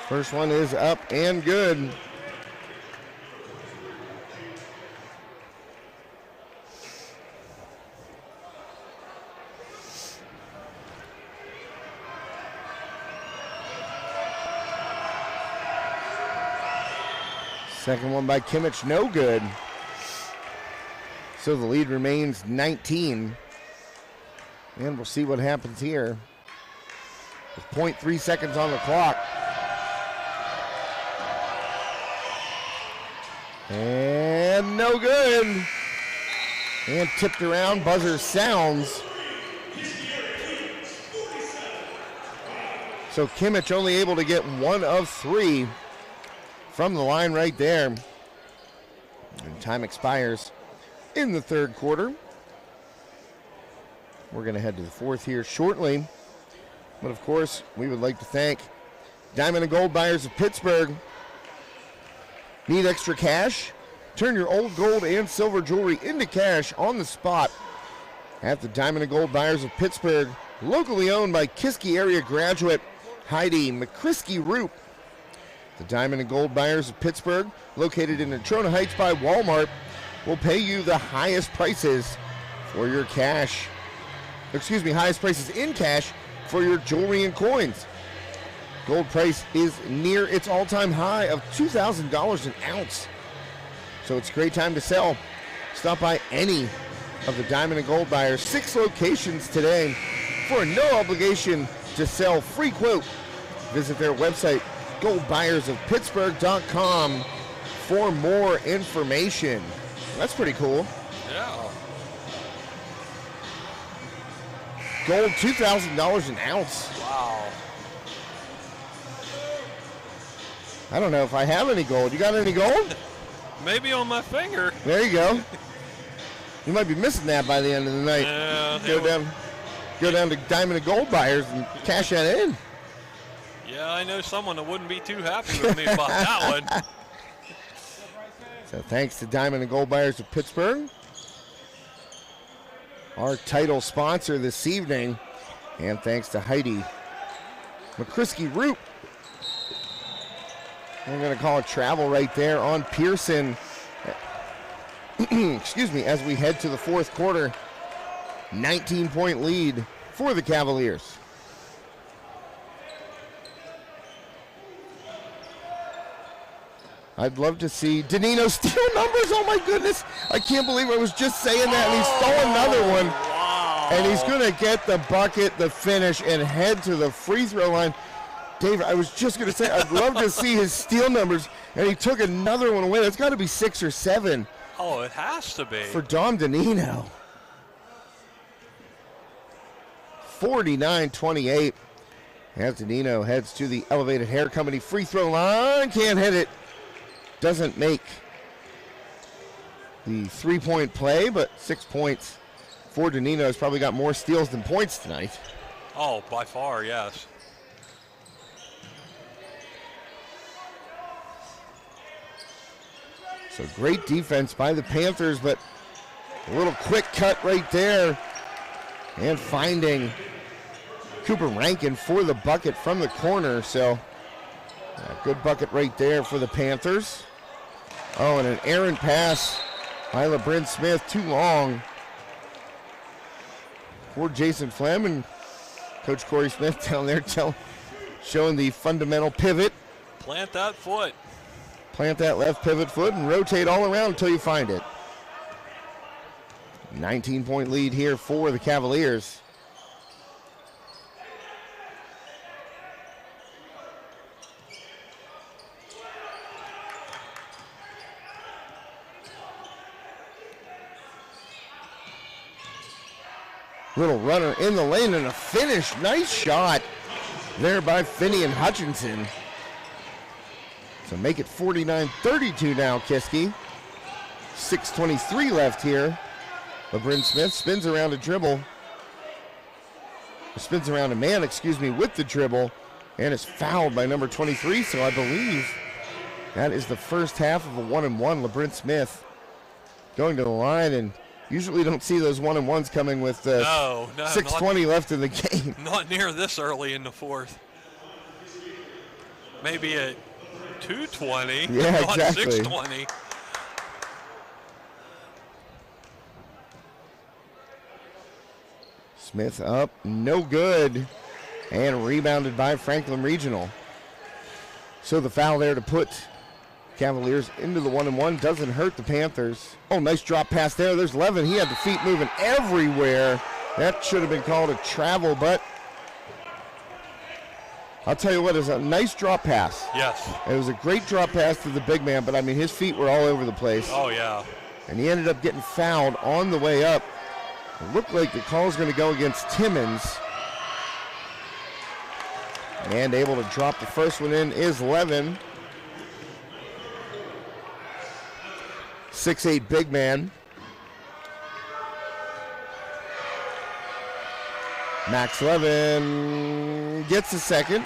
First one is up and good. Second one by Kimmich, no good. So the lead remains 19. And we'll see what happens here. With 0.3 seconds on the clock. And no good. And tipped around, buzzer sounds. So Kimmich only able to get 1 of 3 from the line right there. And time expires in the third quarter. We're going to head to the fourth here shortly. But of course, we would like to thank Diamond and Gold Buyers of Pittsburgh. Need extra cash? Turn your old gold and silver jewelry into cash on the spot at the Diamond and Gold Buyers of Pittsburgh, locally owned by Kiski area graduate Heidi McCrisky-Roop. The Diamond and Gold Buyers of Pittsburgh, located in Natrona Heights by Walmart, will pay you the highest prices for your cash. Highest prices in cash for your jewelry and coins. Gold price is near its all-time high of $2,000 an ounce. So it's a great time to sell. Stop by any of the Diamond and Gold Buyers 6 locations today for no obligation to sell. Free quote. Visit their website Goldbuyers of Pittsburgh.com for more information. That's pretty cool. Yeah. Gold, $2,000 an ounce. Wow. I don't know if I have any gold. You got any gold? Maybe on my finger. There you go. You might be missing that by the end of the night. Yeah, Go down to Diamond and Gold Buyers and cash that in. Yeah, I know someone that wouldn't be too happy with me about that one. So thanks to Diamond and Gold Buyers of Pittsburgh, our title sponsor this evening, and thanks to Heidi McCrisky Root. We're going to call it travel right there on Pearson. Excuse me, as we head to the fourth quarter. 19-point lead for the Cavaliers. I'd love to see Danino steal numbers. Oh my goodness. I can't believe I was just saying that, and he stole another one. Wow. And he's going to get the bucket, the finish, and head to the free throw line. Dave, I was just going to say, I'd love to see his steal numbers, and he took another one away. That's got to be 6 or 7. Oh, it has to be. For Dom Danino. 49-28. As Danino heads to the Elevated Hair Company free throw line. Can't hit it. Doesn't make the three-point play, but 6 points for Danino. Has probably got more steals than points tonight. Oh, by far, yes. So great defense by the Panthers, but a little quick cut right there. And finding Cooper Rankin for the bucket from the corner. So a good bucket right there for the Panthers. Oh, and an errant pass by LeBrin Smith, too long for Jason Flem, and Coach Corey Smith down there showing the fundamental pivot. Plant that foot. Plant that left pivot foot and rotate all around until you find it. 19-point lead here for the Cavaliers. Little runner in the lane and a finish. Nice shot there by Finney and Hutchinson. So make it 49-32 now, Kiski. 6:23 left here. LeBrin Smith spins around a dribble. Spins around a man, with the dribble. And is fouled by number 23. So I believe that is the first half of a 1-and-1. LeBrin Smith going to the line, and usually don't see those 1-and-1s coming with 6:20 left in the game. Not near this early in the fourth. Maybe at 2:20, yeah, not exactly. 6:20. Smith up, no good, and rebounded by Franklin Regional. So the foul there to put Cavaliers into the 1-and-1 doesn't hurt the Panthers. Oh, nice drop pass there. There's Levin. He had the feet moving everywhere. That should have been called a travel, but I'll tell you what, it was a nice drop pass. Yes. It was a great drop pass to the big man, but I mean, his feet were all over the place. Oh, yeah. And he ended up getting fouled on the way up. It looked like the call is going to go against Timmons. And able to drop the first one in is Levin. 6'8" big man. Max Levin gets the second.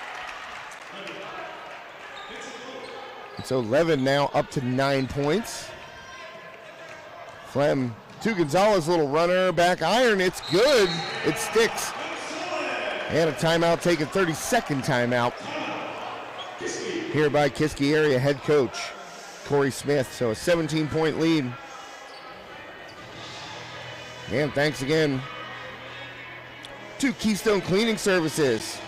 And so Levin now up to 9 points. Flem to Gonzalez, little runner, back iron. It's good. It sticks. And a timeout taken, 32nd timeout. Here by Kiski area head coach Corey Smith. So a 17-point lead. And thanks again to Keystone Cleaning Services.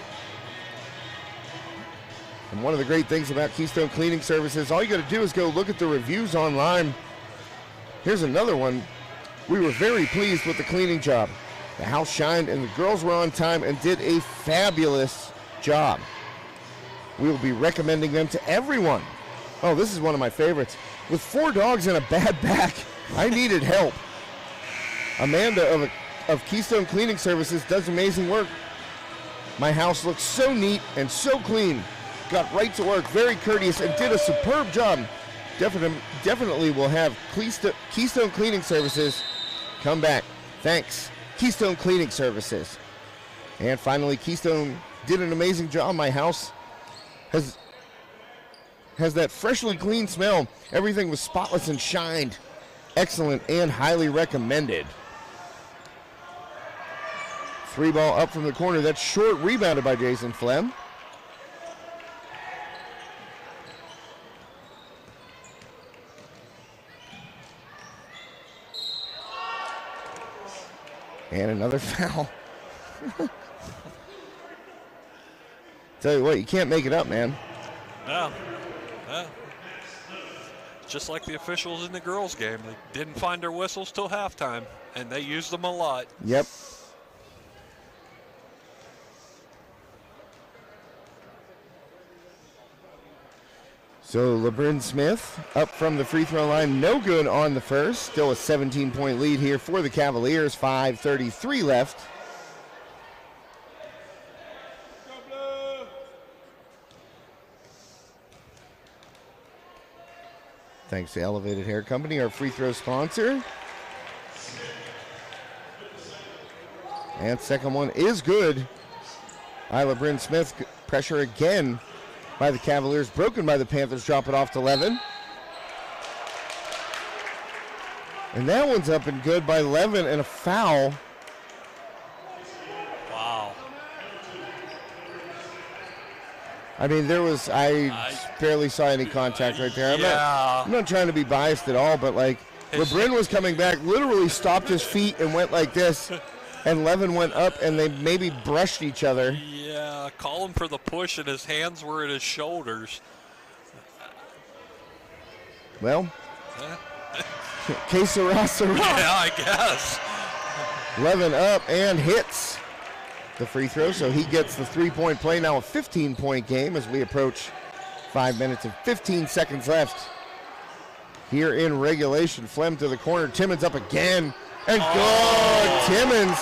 And one of the great things about Keystone Cleaning Services, all you got to do is go look at the reviews online. Here's another one. We were very pleased with the cleaning job. The house shined and the girls were on time and did a fabulous job. We will be recommending them to everyone. Oh, this is one of my favorites. With 4 dogs and a bad back, I needed help. Amanda of Keystone Cleaning Services does amazing work. My house looks so neat and so clean. Got right to work, very courteous, and did a superb job. Definitely will have Keystone Cleaning Services come back. Thanks, Keystone Cleaning Services. And finally, Keystone did an amazing job. My house has that freshly clean smell. Everything was spotless and shined. Excellent and highly recommended. 3 ball up from the corner. That's short, rebounded by Jason Flem. And another foul. Tell you what, you can't make it up, man. No. Just like the officials in the girls' game. They didn't find their whistles till halftime, and they used them a lot. Yep. So LeBron Smith up from the free throw line, no good on the first. Still a 17-point lead here for the Cavaliers, 5:33 left. Thanks to Elevated Hair Company, our free throw sponsor. And second one is good. LeBron Smith, pressure again by the Cavaliers, broken by the Panthers, drop it off to Levin. And that one's up and good by Levin, and a foul. Wow. I mean, I barely saw any contact right there. I'm not trying to be biased at all, but like, LeBron was coming back, literally stopped his feet and went like this, and Levin went up, and they maybe brushed each other. Yeah, calling for the push, and his hands were at his shoulders. Well, que sera, sera. Yeah, I guess. Levin up and hits the free throw, so he gets the 3-point play. Now a 15-point game as we approach 5 minutes and 15 seconds left here in regulation. Flem to the corner. Timmons up again. And good. Timmons.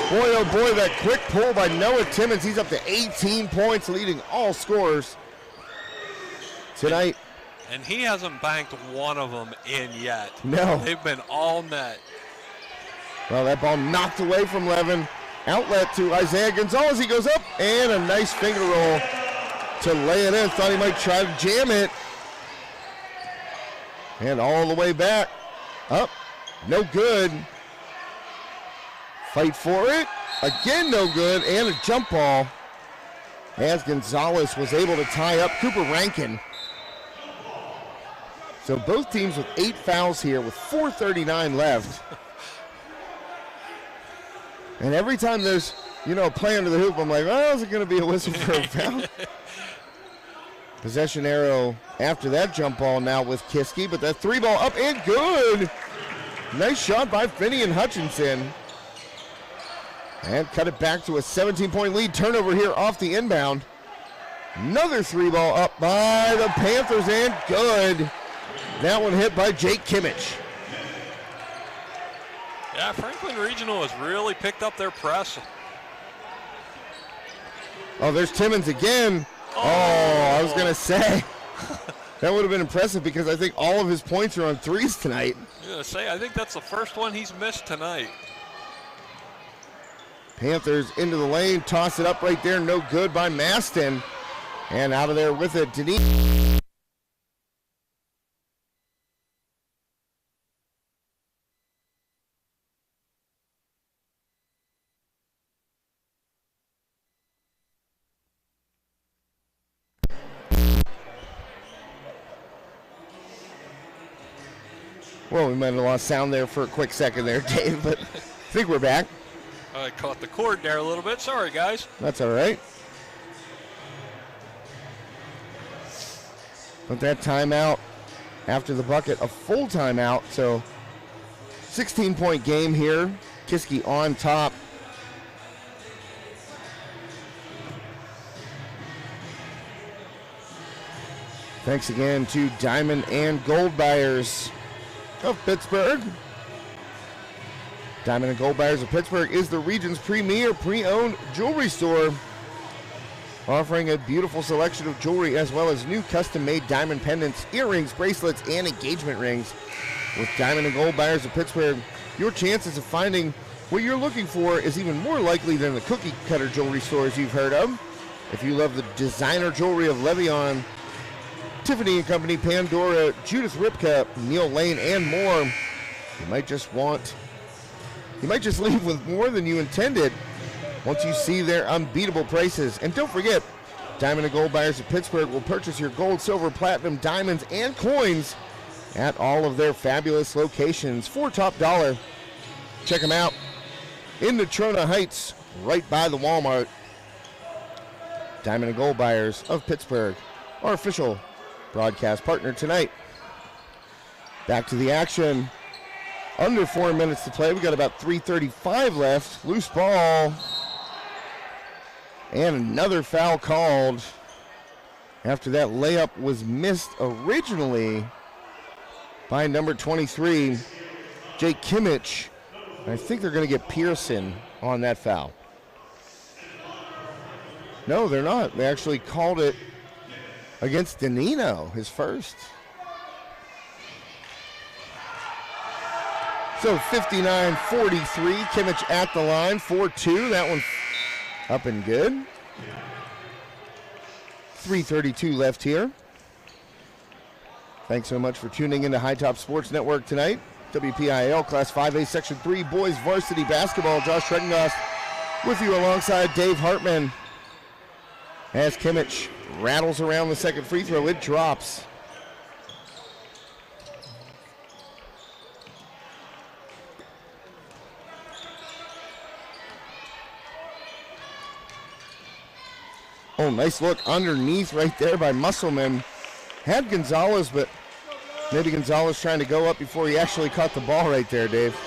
Boy, oh boy, that quick pull by Noah Timmons. He's up to 18 points, leading all scorers tonight. And he hasn't banked one of them in yet. No. They've been all net. Well, that ball knocked away from Levin. Outlet to Isaiah Gonzalez. He goes up, and a nice finger roll to lay it in. Thought he might try to jam it. And all the way back. Up. No good. Fight for it. Again, no good. And a jump ball. As Gonzalez was able to tie up Cooper Rankin. So both teams with 8 fouls here with 4:39 left. And every time there's, a play under the hoop, I'm like, is it going to be a whistle for a foul? Possession arrow after that jump ball now with Kiski, but that 3 ball up and good. Nice shot by Finney and Hutchinson. And cut it back to a 17-point lead. Turnover here off the inbound. Another 3 ball up by the Panthers and good. That one hit by Jake Kimmich. Yeah, Franklin Regional has really picked up their press. Oh, there's Timmons again. Oh, I was going to say. That would have been impressive because I think all of his points are on threes tonight. I think that's the first one he's missed tonight. Panthers into the lane, toss it up right there, no good by Maston. And out of there with it, Denise. Well, we might have lost sound there for a quick second there, Dave, but I think we're back. I caught the cord there a little bit. Sorry, guys. That's all right. But that timeout after the bucket, a full timeout. So 16-point game here. Kiski on top. Thanks again to Diamond and Gold Buyers of Pittsburgh. Diamond and Gold Buyers of Pittsburgh is the region's premier pre-owned jewelry store, offering a beautiful selection of jewelry as well as new custom-made diamond pendants, earrings, bracelets, and engagement rings. With Diamond and Gold Buyers of Pittsburgh, your chances of finding what you're looking for is even more likely than the cookie cutter jewelry stores you've heard of. If you love the designer jewelry of Levion, Tiffany & Company, Pandora, Judith Ripka, Neil Lane, and more, you might just leave with more than you intended once you see their unbeatable prices. And don't forget, Diamond and Gold Buyers of Pittsburgh will purchase your gold, silver, platinum, diamonds, and coins at all of their fabulous locations for top dollar. Check them out in Natrona Heights, right by the Walmart. Diamond and Gold Buyers of Pittsburgh, our official broadcast partner tonight. Back to the action. Under 4 minutes to play. We got about 3:35 left. Loose ball. And another foul called after that layup was missed originally by number 23, Jake Kimmich. I think they're going to get Pearson on that foul. No, they're not. They actually called it against Danino, his first. So 59-43, Kimmich at the line, 4-2. That one up and good. 3:32 left here. Thanks so much for tuning into High Top Sports Network tonight. WPIAL Class 5A Section 3 Boys Varsity Basketball. Josh Schreckengast with you alongside Dave Hartman. As Kimmich rattles around the second free throw, it drops. Oh, nice look underneath right there by Musselman. Had Gonzalez, but maybe Gonzalez trying to go up before he actually caught the ball right there, Dave.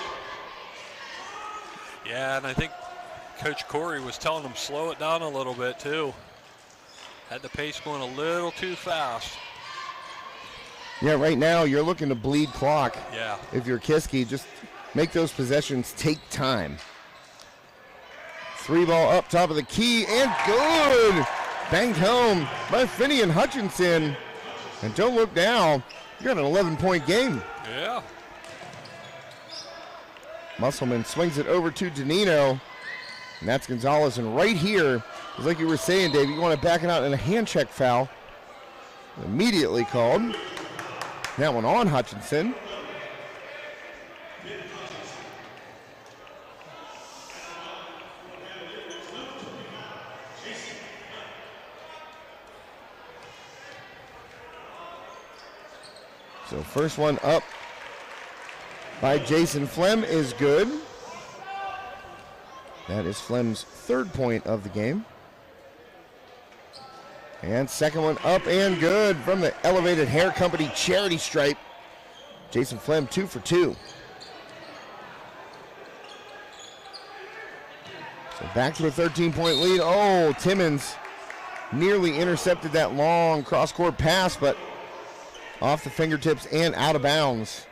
Yeah, and I think Coach Corey was telling him slow it down a little bit too. Had the pace going a little too fast. Yeah, right now you're looking to bleed clock. Yeah. If you're Kiski, just make those possessions take time. Three ball up top of the key and good. Banged home by Finney and Hutchinson. And don't look now. You got an 11-point game. Yeah. Musselman swings it over to Danino. And that's Gonzalez. And right here, it's like you were saying, Dave, you want to back it out in a hand check foul. Immediately called. That one on Hutchinson. So first one up by Jason Flem is good. That is Flem's third point of the game. And second one up and good from the Elevated Hair Company charity stripe. Jason Flem 2 for 2. So back to a 13-point lead. Oh, Timmons nearly intercepted that long cross-court pass, but off the fingertips and out of bounds.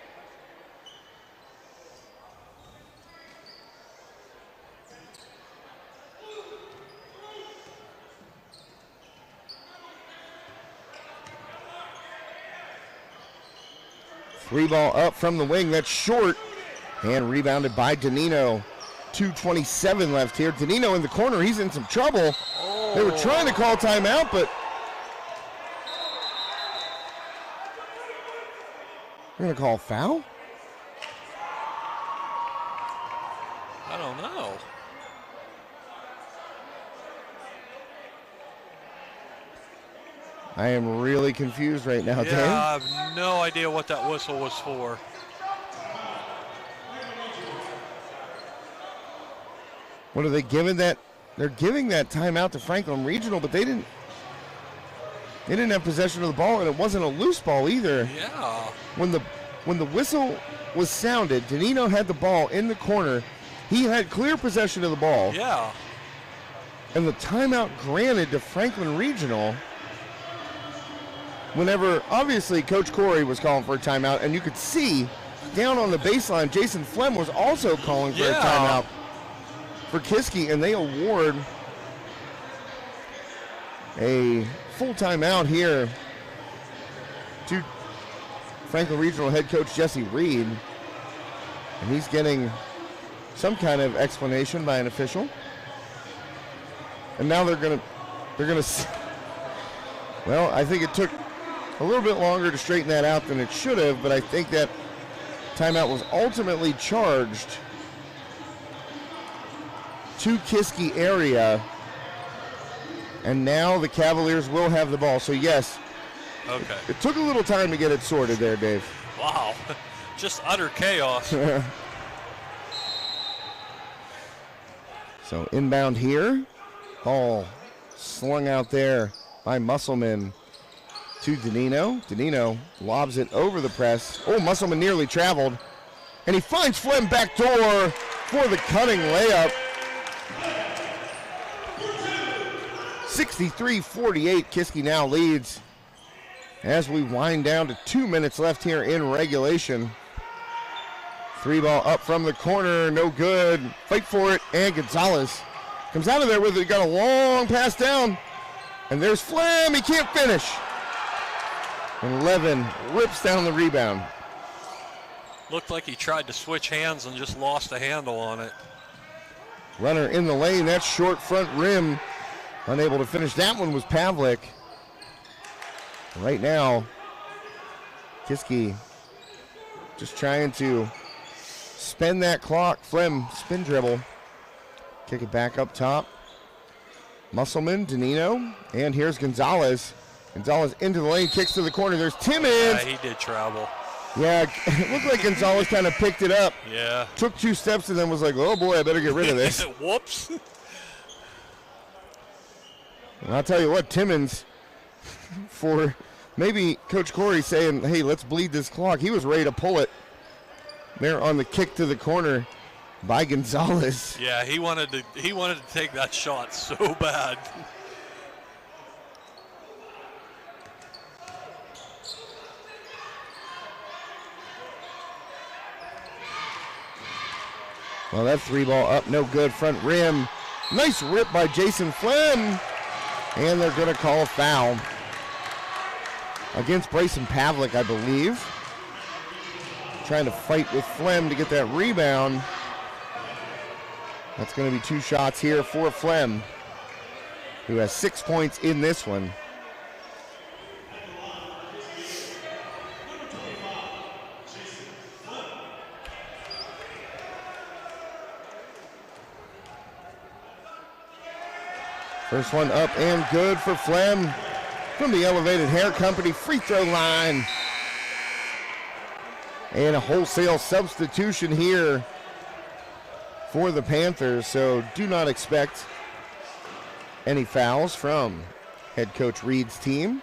Three ball up from the wing. That's short and rebounded by Danino. 2:27 left here. Danino in the corner. He's in some trouble. Oh. They were trying to call timeout, but they're going to call foul? I don't know. I am really confused right now, Dan. Yeah, I have no idea what that whistle was for. What are they giving that? They're giving that timeout to Franklin Regional, but they didn't have possession of the ball, and it wasn't a loose ball either. Yeah. When the whistle was sounded, Danino had the ball in the corner. He had clear possession of the ball. Yeah. And the timeout granted to Franklin Regional. whenever, obviously, Coach Corey was calling for a timeout, and you could see down on the baseline, Jason Flem was also calling for a timeout for Kiski, and they award a full timeout here to Franklin Regional head coach Jesse Reed, and he's getting some kind of explanation by an official. And now they're gonna, well, I think it took a little bit longer to straighten that out than it should have, but I think that timeout was ultimately charged to Kiski area, and now the Cavaliers will have the ball. So yes, okay. It took a little time to get it sorted there, Dave. Wow, just utter chaos. So inbound here, ball slung out there by Musselman to Danino. Danino lobs it over the press. Oh, Musselman nearly traveled, and he finds Flem back door for the cutting layup. 63-48, Kiski now leads as we wind down to 2 minutes left here in regulation. 3 ball up from the corner, no good. Fight for it, and Gonzalez comes out of there with it. Got a long pass down, and there's Flem. He can't finish. And Levin rips down the rebound. Looked like he tried to switch hands and just lost a handle on it. Runner in the lane, that's short front rim. Unable to finish. That one was Pavlik. Right now, Kiski just trying to spend that clock. Flem, spin dribble. Kick it back up top. Musselman, Danino, and here's Gonzalez. Gonzalez into the lane, kicks to the corner. There's Timmons. Yeah, he did travel. Yeah, it looked like Gonzalez kind of picked it up. Yeah. Took 2 steps and then was like, oh boy, I better get rid of this. Whoops. And I'll tell you what, Timmons, for maybe Coach Corey saying, hey, let's bleed this clock, he was ready to pull it there on the kick to the corner by Gonzalez. Yeah, he wanted to take that shot so bad. Well, that 3 ball up, no good, front rim. Nice rip by Jason Flem. And they're going to call a foul against Bryson Pavlik, I believe. Trying to fight with Flem to get that rebound. That's going to be 2 shots here for Flem, who has 6 points in this one. First one up and good for Flem from the Elevated Hair Company free throw line. And a wholesale substitution here for the Panthers, so do not expect any fouls from head coach Reed's team.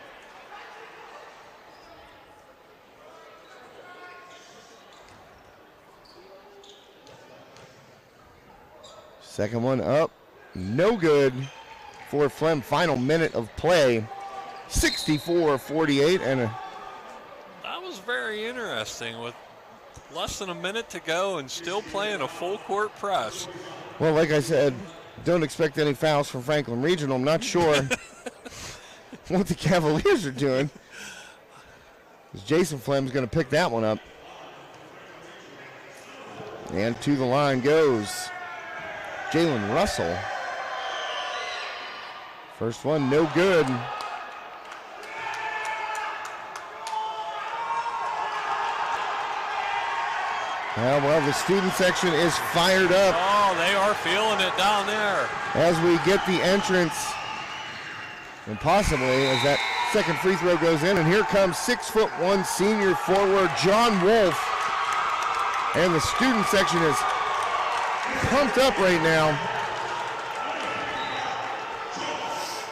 Second one up, no good for Flem. Final minute of play, 64-48, and that was very interesting with less than a minute to go and still playing a full court press. Well, like I said, don't expect any fouls from Franklin Regional. I'm not sure what the Cavaliers are doing. Jason Flem's going to pick that one up. And to the line goes Jalen Russell. First one, no good. Well, the student section is fired up. Oh, they are feeling it down there. As we get the entrance, and possibly as that second free throw goes in, and here comes 6'1" senior forward John Wolf. And the student section is pumped up right now.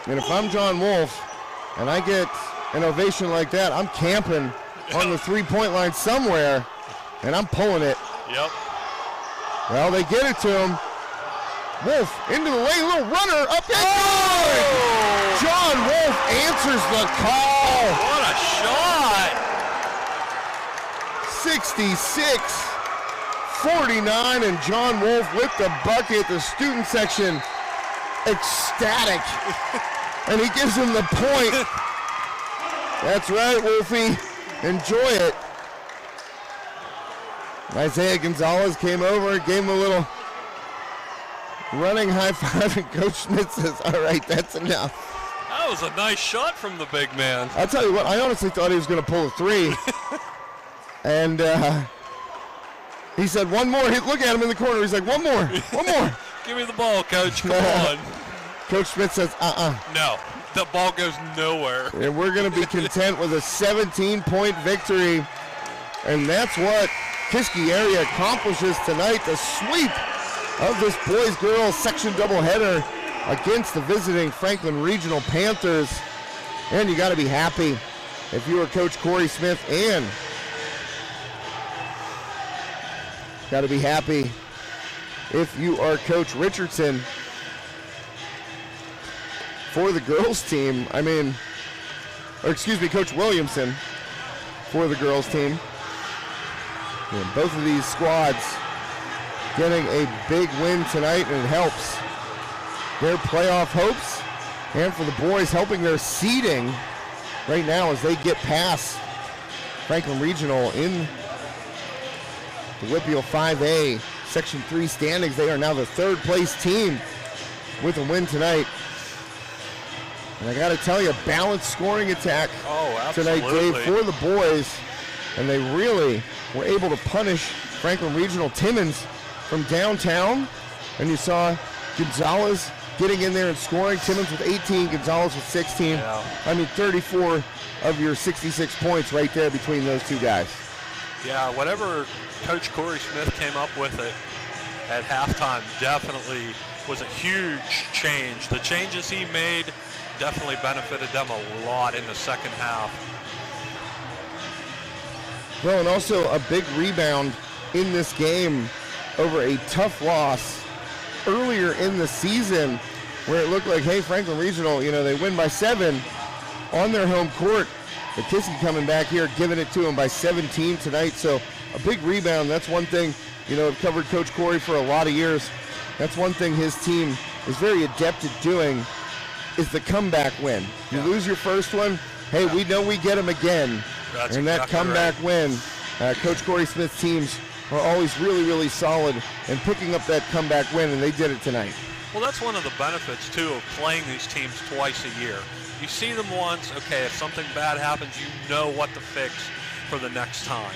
And if I'm John Wolf and I get an ovation like that, I'm camping on the three-point line somewhere, and I'm pulling it. Yep. Well, they get it to him. Wolf into the lane, little runner up there. Oh! John Wolf answers the call. What a shot. 66-49, and John Wolf with the bucket. The student section ecstatic, and he gives him the point. That's right, Wolfie. Enjoy it. Isaiah Gonzalez came over, gave him a little running high five, and Coach Smith says, all right, that's enough. That was a nice shot from the big man. I'll tell you what, I honestly thought he was going to pull a three. And he said, one more. Look at him in the corner. He's like, one more. Give me the ball, Coach. Come on. Coach Smith says, No, the ball goes nowhere. And we're going to be content with a 17-point victory. And that's what Kiski area accomplishes tonight, the sweep of this boys-girls section doubleheader against the visiting Franklin Regional Panthers. And you got to be happy if you are Coach Corey Smith, and got to be happy if you are Coach Richardson for the girls team. Coach Williamson for the girls team. And both of these squads getting a big win tonight, and it helps their playoff hopes, and for the boys helping their seeding right now as they get past Franklin Regional in the WPIAL 5A Section 3 standings. They are now the third place team with a win tonight. And I got to tell you, balanced scoring attack tonight, Dave, for the boys. And they really were able to punish Franklin Regional. Timmons from downtown. And you saw Gonzalez getting in there and scoring. Timmons with 18, Gonzalez with 16. Yeah. 34 of your 66 points right there between those two guys. Yeah, whatever Coach Corey Smith came up with it at halftime definitely was a huge change. The changes he made definitely benefited them a lot in the second half. Well, and also a big rebound in this game over a tough loss earlier in the season where it looked like, hey, Franklin Regional, they win by 7 on their home court. But Kiski coming back here, giving it to them by 17 tonight. So a big rebound. That's one thing, I've covered Coach Corey for a lot of years. That's one thing his team is very adept at doing, is the comeback win. You lose your first one, hey, we know we get them again. That's and that exactly comeback right. win, Coach Corey Smith's teams are always really, really solid in picking up that comeback win, and they did it tonight. Well, that's one of the benefits, too, of playing these teams twice a year. You see them once, okay, if something bad happens, you know what to fix for the next time.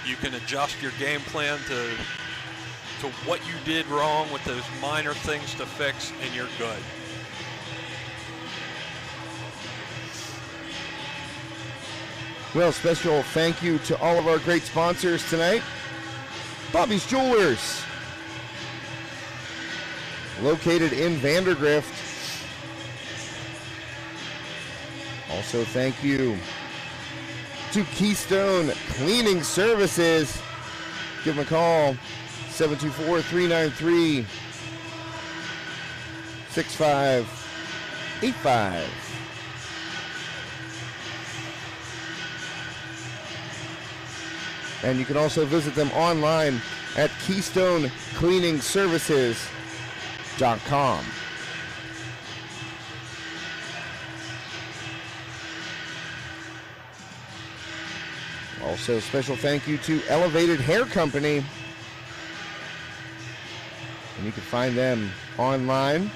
You can adjust your game plan to what you did wrong with those minor things to fix, and you're good. Well, special thank you to all of our great sponsors tonight. Bobby's Jewelers, located in Vandergrift. Also, thank you to Keystone Cleaning Services. Give them a call, 724-393-6585. And you can also visit them online at KeystoneCleaningServices.com. Also, special thank you to Elevated Hair Company. And you can find them online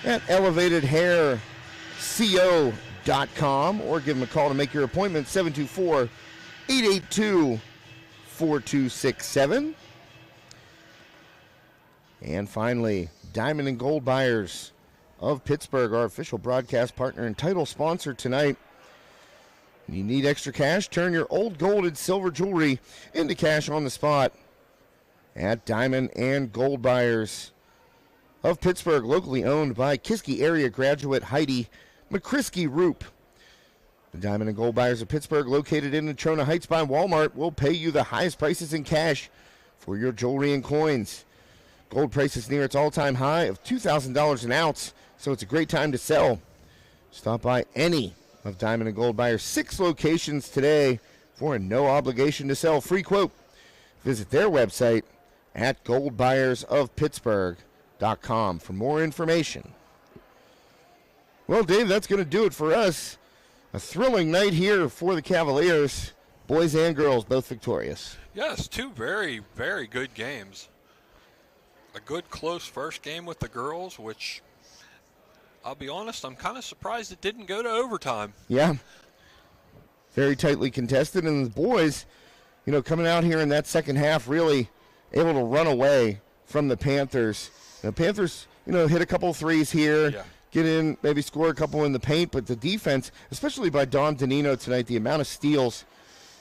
at elevatedhairco.com, or give them a call to make your appointment, 724-882-4267. And finally, Diamond and Gold Buyers of Pittsburgh, our official broadcast partner and title sponsor tonight. You need extra cash? Turn your old gold and silver jewelry into cash on the spot at Diamond and Gold Buyers of Pittsburgh, locally owned by Kiski area graduate Heidi McCrisky-Roop. The Diamond and Gold Buyers of Pittsburgh, located in Natrona Heights by Walmart, will pay you the highest prices in cash for your jewelry and coins. Gold prices near its all-time high of $2,000 an ounce, so it's a great time to sell. Stop by any of Diamond and Gold Buyers. 6 locations today for a no obligation to sell free quote. Visit their website at goldbuyersofpittsburgh.com for more information. Well, Dave, that's going to do it for us. A thrilling night here for the Cavaliers. Boys and girls both victorious. Yes, 2 very, very good games. A good close first game with the girls, which I'll be honest, I'm kind of surprised it didn't go to overtime. Yeah. Very tightly contested. And the boys, coming out here in that second half, really able to run away from the Panthers. The Panthers, hit a couple threes here. Yeah. Get in, maybe score a couple in the paint, but the defense, especially by Don Danino tonight, the amount of steals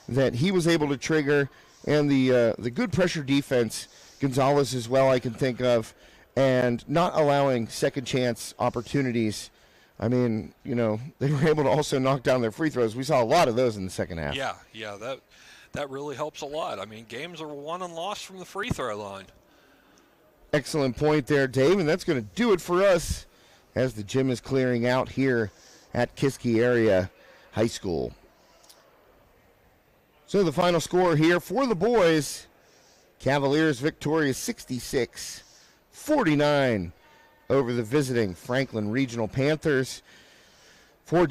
that he was able to trigger, and the good pressure defense, Gonzalez as well, I can think of, and not allowing second chance opportunities. I mean, they were able to also knock down their free throws. We saw a lot of those in the second half. Yeah, that really helps a lot. I mean, games are won and lost from the free throw line. Excellent point there, Dave, and that's going to do it for us as the gym is clearing out here at Kiski Area High School. So the final score here for the boys, Cavaliers victorious 66-49 over the visiting Franklin Regional Panthers. For